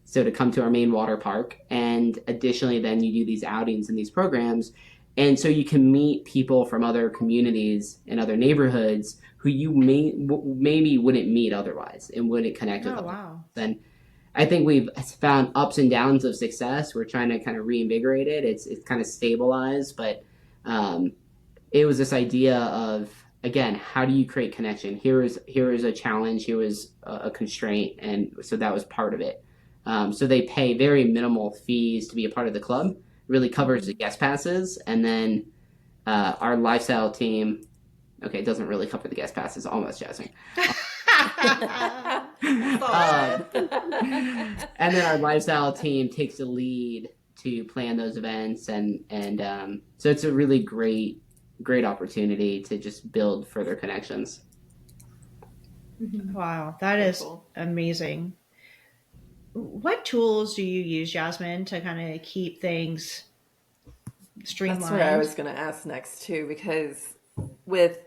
so to come to our main water park, and additionally then you do these outings and these programs, and so you can meet people from other communities and other neighborhoods who you maybe wouldn't meet otherwise and wouldn't connect with. Wow. Then I think we've found ups and downs of success. We're trying to kind of reinvigorate it. It's kind of stabilized, but um, it was this idea of, again, how do you create connection? Here is a challenge. Here was a constraint, and so that was part of it. So they pay very minimal fees to be a part of the club. Really covers the guest passes, and then our lifestyle team. Okay, it doesn't really cover the guest passes, almost, Jasmine. And then our lifestyle team takes the lead to plan those events, and so it's a really great opportunity to just build further connections. Wow, that So is cool. amazing. What tools do you use, Jasmine, to kind of keep things That's what I streamlined? was going to ask next too, because with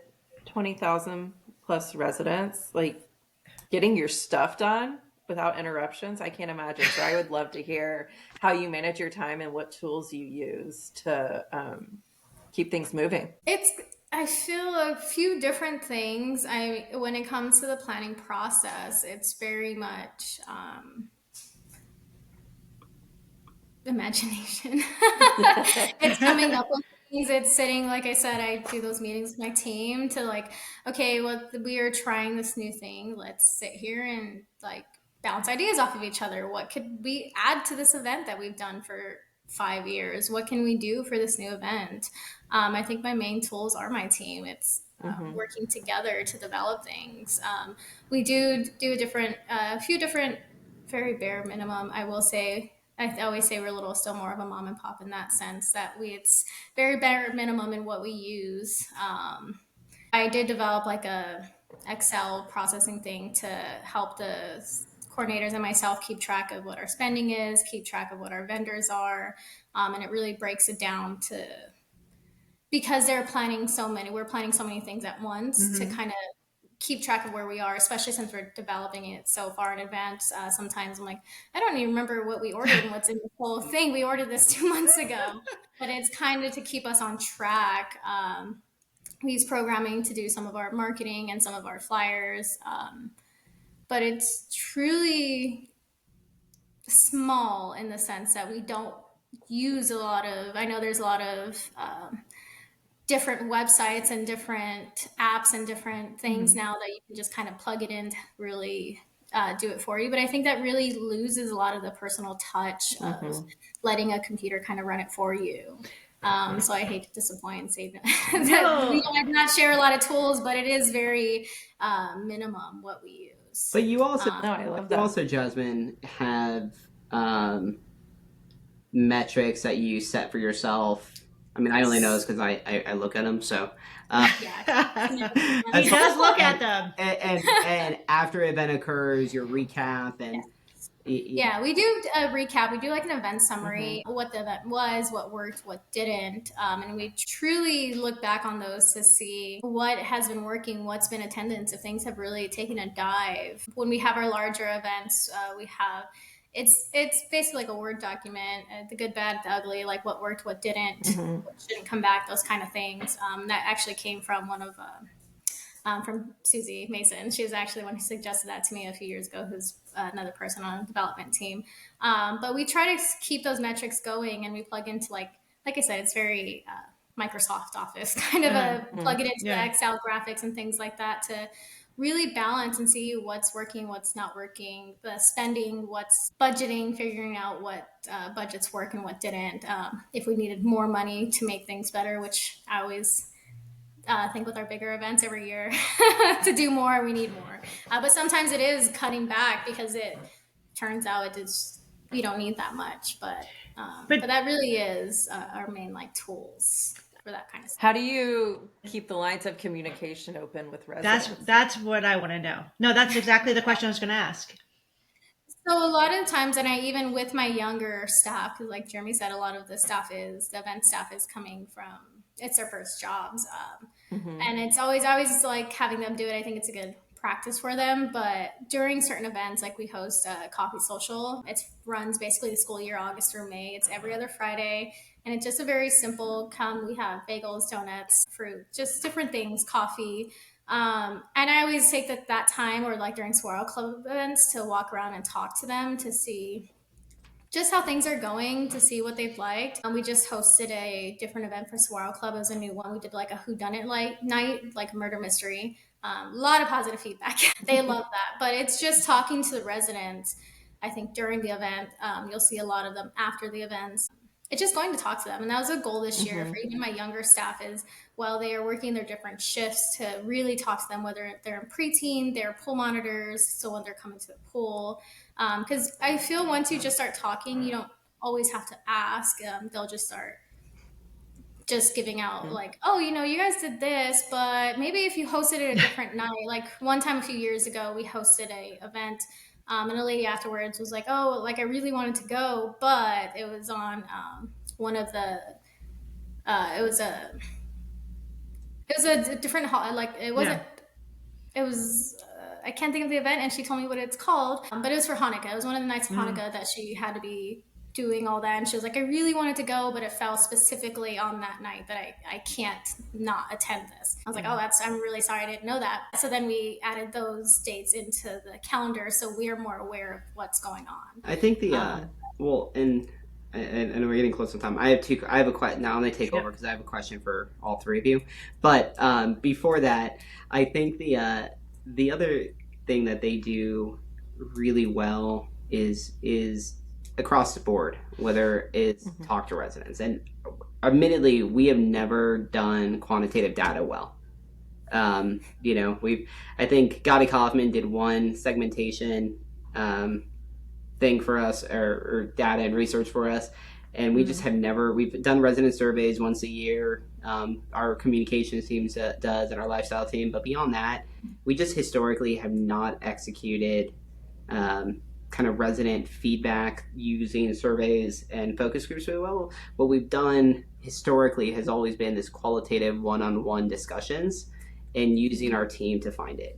20,000 plus residents, like getting your stuff done without interruptions, I can't imagine. So I would love to hear how you manage your time and what tools you use to keep things moving. It's I feel a few different things. I When it comes to the planning process, it's very much imagination. It's coming up with things. It's sitting, like I said, I do those meetings with my team to like, okay, well, we are trying this new thing. Let's sit here and like bounce ideas off of each other. What could we add to this event that we've done for 5 years? What can we do for this new event? I think my main tools are my team. It's Mm-hmm. working together to develop things. We do a few different, very bare minimum. I will say, I always say we're a little still more of a mom and pop in that sense that it's very bare minimum in what we use. I did develop like a Excel processing thing to help the coordinators and myself keep track of what our spending is, keep track of what our vendors are, and it really breaks it down to, because we're planning so many things at once to Hmm. kind of keep track of where we are, especially since we're developing it so far in advance. Sometimes I'm like, I don't even remember what we ordered and what's in the whole thing. We ordered this 2 months ago, but it's kind of to keep us on track. We use programming to do some of our marketing and some of our flyers, but it's truly small in the sense that we don't use a lot of. I know there's a lot of different websites and different apps and different things Hmm. now that you can just kind of plug it in to really do it for you. But I think that really loses a lot of the personal touch of Mm-hmm. letting a computer kind of run it for you. So I hate to disappoint and say that we No, don't not share a lot of tools, but it is very minimum what we use. But you also, No, I love you that. also, Jasmine, have um, metrics that you set for yourself. I mean, I only know this Yes. because I look at them. So, uh, Yeah. he as far does look at and, them. and after an event occurs, your recap Yeah. and Yeah, we do a recap. We do like an event Mm-hmm. summary, what the event was, what worked, what didn't. And we truly look back on those to see what has been working, what's been attendance, if things have really taken a dive. When we have our larger events, we have it's basically like a Word document, the good, bad, the ugly, like what worked, what didn't, Mm-hmm. what shouldn't come back, those kind of things. That actually came from one of from Susie Mason. She was actually the one who suggested that to me a few years ago, who's another person on the development team. But we try to keep those metrics going and we plug into like I said, it's very Microsoft Office kind of Uh-huh. a plug it into the Yeah. Excel graphics and things like that to really balance and see what's working, what's not working, the spending, what's budgeting, figuring out what budgets work and what didn't. If we needed more money to make things better, which I always think with our bigger events every year to do more, we need more. But sometimes it is cutting back because it turns out it is we don't need that much. But But that really is our main like tools for that kind of stuff. How do you keep the lines of communication open with residents? that's what I want to know. No, that's exactly the question I was going to ask. So a lot of times, and I even with my younger staff, because like Jeremy said, a lot of the event staff is coming from it's their first jobs. Mm-hmm. And it's always like having them do it. I think it's a good practice for them. But during certain events, like we host a coffee social, it runs basically the school year, August through May. It's every other Friday. And it's just a very simple come. We have bagels, donuts, fruit, just different things, coffee. And I always take that time, or like during Swirl Club events, to walk around and talk to them to see just how things are going, to see what they've liked. We just hosted a different event for Swirl Club. It was a new one. We did like a whodunit like night, like a murder mystery. A lot of positive feedback. They love that. But it's just talking to the residents. I think during the event, you'll see a lot of them after the events. It's just going to talk to them. And that was a goal this year for even my younger staff, is while they are working their different shifts, to really talk to them, whether they're in preteen, they're pool monitors, so when they're coming to the pool. Because I feel once you just start talking, you don't always have to ask. They'll just start just giving out like, oh, you guys did this, but maybe if you hosted it a different night. Like one time a few years ago, we hosted a event, and a lady afterwards was like, oh, like I really wanted to go, but it was on one of the it was a different like it wasn't. It was I can't think of the event, and she told me what it's called, but it was for Hanukkah. It was one of the nights of Hanukkah that she had to be doing all that, and she was like, I really wanted to go, but it fell specifically on that night that I can't not attend this. I was like, oh, I'm really sorry, I didn't know that. So then we added those dates into the calendar, so we're more aware of what's going on. I think well, and we're getting close to time. I have a question. Now I'm going to take over because I have a question for all three of you. But before that, I think the other thing that they do really well is across the board, whether it's talk to residents. And admittedly, we have never done quantitative data well. I think Gotti Kaufman did one segmentation thing for us, or data and research for us, and we just have never. We've done resident surveys once a year. Our communications team does, and our lifestyle team, but beyond that, we just historically have not executed kind of resident feedback using surveys and focus groups really well. What we've done historically has always been this qualitative one-on-one discussions and using our team to find it.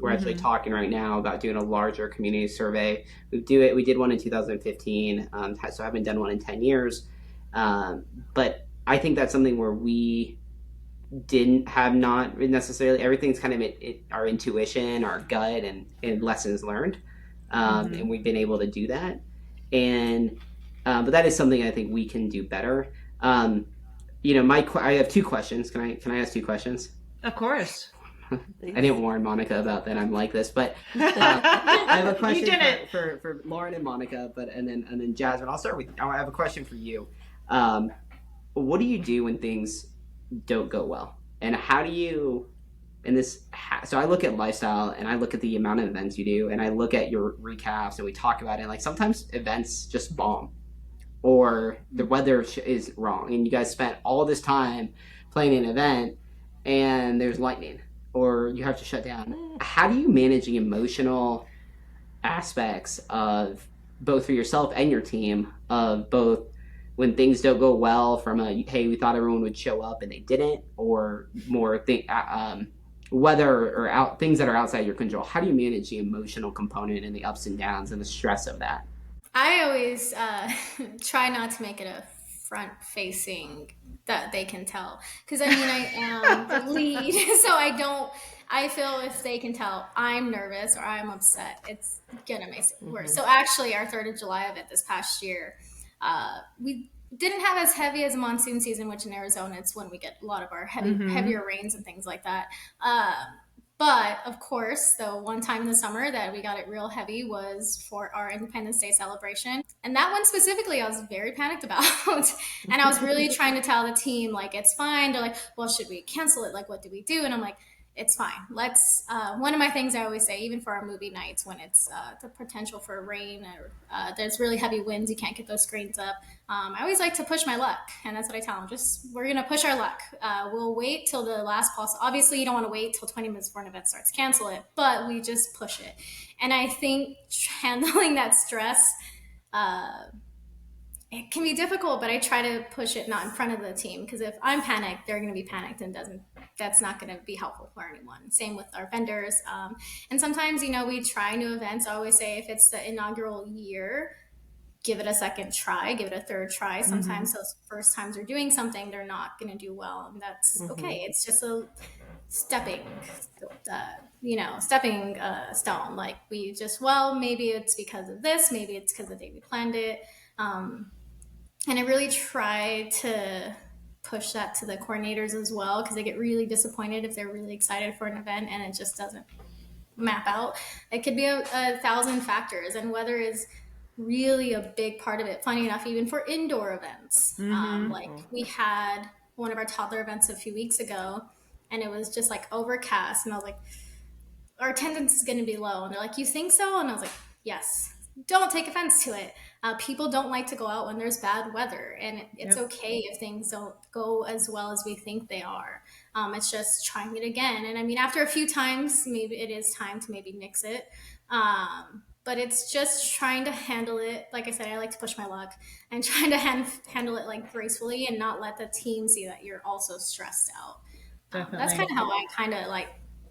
We're actually talking right now about doing a larger community survey. We did one in 2015, so I haven't done one in 10 years. But I think that's something where we have not necessarily, everything's kind of our intuition, our gut, and lessons learned. And we've been able to do that. And but that is something I think we can do better. I have two questions. Can I ask two questions? Of course. I didn't warn Monica about that I'm like this, but I have a question for Lauren and Monica, and then Jasmine. I'll start with you. I have a question for you. What do you do when things don't go well, and how do you? So I look at lifestyle, and I look at the amount of events you do, and I look at your recaps, and we talk about it. And like sometimes events just bomb, or the weather is wrong, and you guys spent all this time playing an event, and there's lightning, or you have to shut down. How do you manage the emotional aspects of both for yourself and your team, of both when things don't go well, from hey, we thought everyone would show up and they didn't, or more weather or things that are outside your control? How do you manage the emotional component and the ups and downs and the stress of that? I always try not to make it a front-facing that they can tell, because I am the lead, so I feel if they can tell I'm nervous or I'm upset, it's gonna make it worse. So actually, our 3rd of July event this past year, we didn't have as heavy as a monsoon season, which in Arizona, it's when we get a lot of our heavier rains and things like that. But of course, the one time in the summer that we got it real heavy was for our Independence Day celebration. And that one specifically, I was very panicked about. And I was really trying to tell the team, like, it's fine. They're like, well, should we cancel it? Like, what do we do? And I'm like, it's fine. Let's, one of my things I always say, even for our movie nights, when it's the potential for rain or there's really heavy winds, you can't get those screens up. I always like to push my luck. And that's what I tell them. We're going to push our luck. We'll wait till the last possible. Obviously, you don't want to wait till 20 minutes before an event starts, cancel it, but we just push it. And I think handling that stress, it can be difficult, but I try to push it not in front of the team, because if I'm panicked, they're going to be panicked, and that's not going to be helpful for anyone. Same with our vendors. And sometimes, we try new events. I always say if it's the inaugural year, give it a second try, give it a third try. Sometimes Mm-hmm. those first times they're doing something, they're not going to do well. And that's Mm-hmm. okay. It's just a stepping, stepping stone. Like we just, well, maybe it's because of this, maybe it's because of the day we planned it. And I really try to push that to the coordinators as well, because they get really disappointed if they're really excited for an event and it just doesn't map out. It could be a thousand factors, and weather is really a big part of it. Funny enough, even for indoor events, Mm-hmm. like we had one of our toddler events a few weeks ago, and it was just like overcast, and I was like, our attendance is going to be low. And they're like, you think so? And I was like, yes. Don't take offense to it. People don't like to go out when there's bad weather, and it's Yep. okay if things don't go as well as we think they are. It's just trying it again. And I mean, after a few times, maybe it is time to maybe mix it. But it's just trying to handle it. Like I said, I like to push my luck and trying to handle it like gracefully and not let the team see that you're also stressed out. That's kind Definitely. of how I kind of like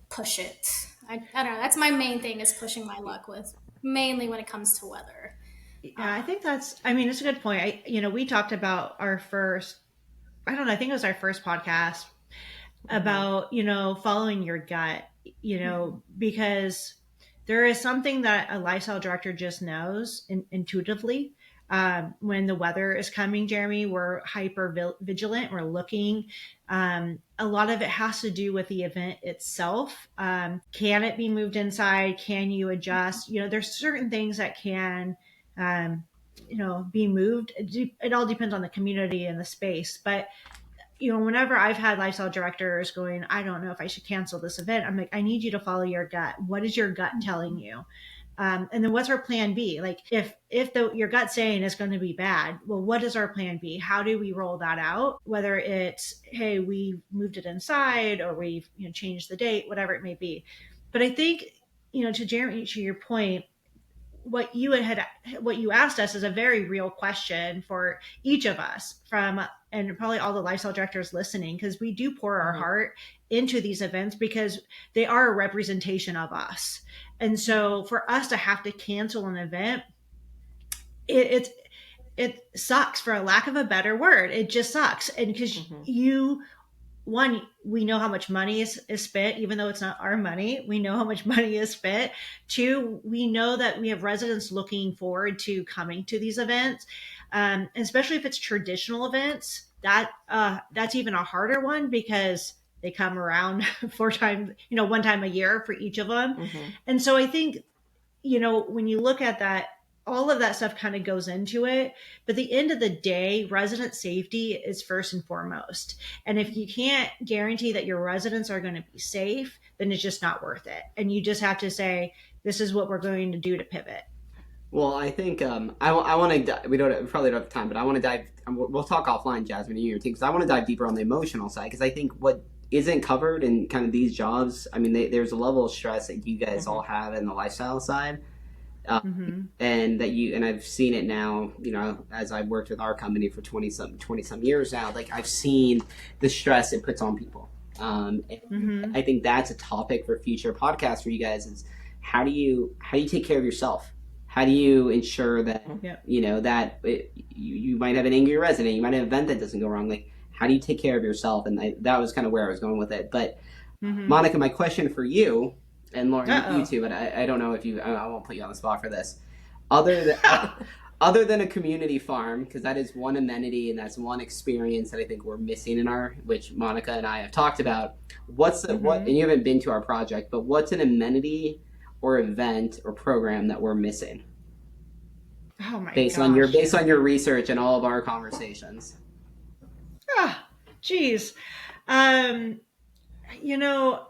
push it. I don't know. That's my main thing is pushing my luck with mainly when it comes to weather. Yeah, I think I mean, it's a good point. We talked about our first, I don't know, I think it was our first podcast Mm-hmm. about, following your gut, because there is something that a lifestyle director just knows intuitively. When the weather is coming, Jeremy, we're hyper vigilant. We're looking. A lot of it has to do with the event itself. Can it be moved inside? Can you adjust? There's certain things that can, um, be moved. It all depends on the community and the space. But whenever I've had lifestyle directors going, I don't know if I should cancel this event, I'm like, I need you to follow your gut. What is your gut telling you? And then what's our plan B? Like if your gut saying is going to be bad, well, what is our plan B? How do we roll that out? Whether it's, hey, we moved it inside, or we've changed the date, whatever it may be. But I think, to Jeremy, to your point, what you asked us is a very real question for each of us, from and probably all the lifestyle directors listening, because we do pour our Mm-hmm. heart into these events because they are a representation of us. And so for us to have to cancel an event, it it sucks, for a lack of a better word. It just sucks. And because Mm-hmm. one, we know how much money is spent, even though it's not our money. We know how much money is spent. Two, we know that we have residents looking forward to coming to these events, especially if it's traditional events. That's even a harder one, because they come around four times, one time a year for each of them. Mm-hmm. And so I think, when you look at that, all of that stuff kind of goes into it. But at the end of the day, resident safety is first and foremost. And if you can't guarantee that your residents are going to be safe, then it's just not worth it. And you just have to say, this is what we're going to do to pivot. Well, I think I want to. We probably don't have time, but I want to dive. We'll talk offline, Jasmine, and you because I want to dive deeper on the emotional side, because I think what isn't covered in kind of these jobs. I mean, there's a level of stress that you guys Mm-hmm. all have in the lifestyle side, uh, Mm-hmm. and I've seen it now. As I've worked with our company for 20 some years now, like I've seen the stress it puts on people. And Mm-hmm. I think that's a topic for future podcasts for you guys. Is how do you take care of yourself? How do you ensure that Mm-hmm. Yep. you might have an angry resident, you might have an event that doesn't go wrong. Like, how do you take care of yourself? And that was kind of where I was going with it. But Mm-hmm. Monica, my question for you, and Lauren, you Uh-oh. too, but I don't know if I won't put you on the spot for this. Other than other than a community farm, because that is one amenity and that's one experience that I think we're missing in which Monica and I have talked about. What? Mm-hmm. And you haven't been to our project, but what's an amenity or event or program that we're missing Oh my based on gosh, your Jeremy. research and all of our conversations? Ah, geez. Um, you know,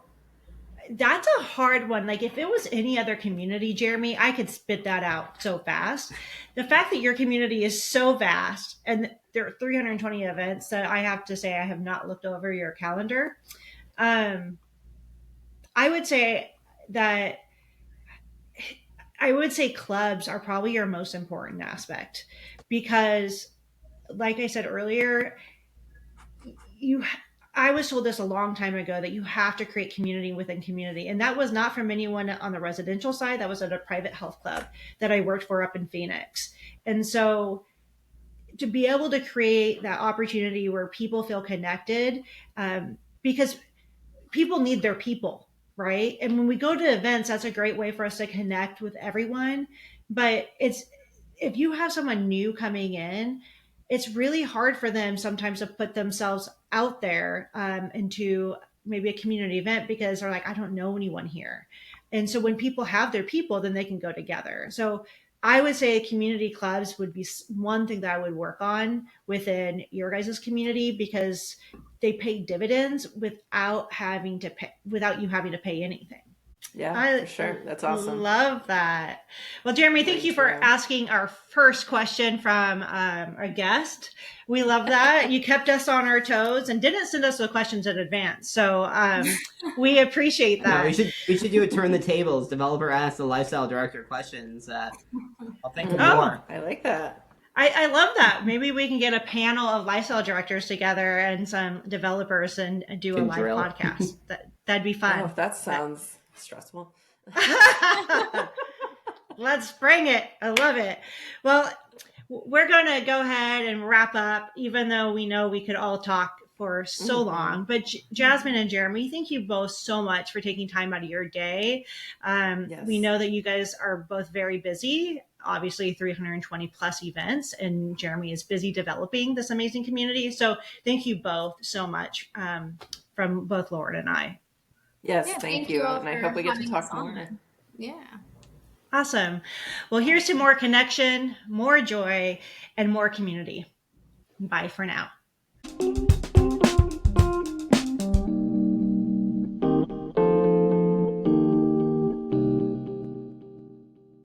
that's a hard one. Like, if it was any other community, Jeremy, I could spit that out so fast. The fact that your community is so vast, and there are 320 events, that I have to say I have not looked over your calendar. Um, I would say that I would say clubs are probably your most important aspect, because, like I said earlier, you I was told this a long time ago that you have to create community within community. And that was not from anyone on the residential side. That was at a private health club that I worked for up in Phoenix. And so to be able to create that opportunity where people feel connected, because people need their people, right? And when we go to events, that's a great way for us to connect with everyone. But it's if you have someone new coming in, it's really hard for them sometimes to put themselves out there into maybe a community event because they're like, I don't know anyone here. And so when people have their people, then they can go together. So I would say community clubs would be one thing that I would work on within your guys' community because they pay dividends without you having to pay anything. Yeah, I for sure. That's awesome. love that. Well, Jeremy, thank you for asking our first question from a guest. We love that. You kept us on our toes and didn't send us the questions in advance. So we appreciate that. No, we should do a turn the tables. Developer asks the lifestyle director questions. I'll think of more. I like that. I love that. Maybe we can get a panel of lifestyle directors together and some developers and do a live podcast. That'd be fun. Oh, that sounds stressful. Let's bring it. I love it. Well, we're going to go ahead and wrap up, even though we know we could all talk for so long. But Jasmine and Jeremy, thank you both so much for taking time out of your day. Yes. We know that you guys are both very busy, obviously 320 plus events, and Jeremy is busy developing this amazing community. So thank you both so much from both Lauren and I. Yes, thank you. And I hope we get to talk more. Yeah. Awesome. Well, here's to more connection, more joy, and more community. Bye for now.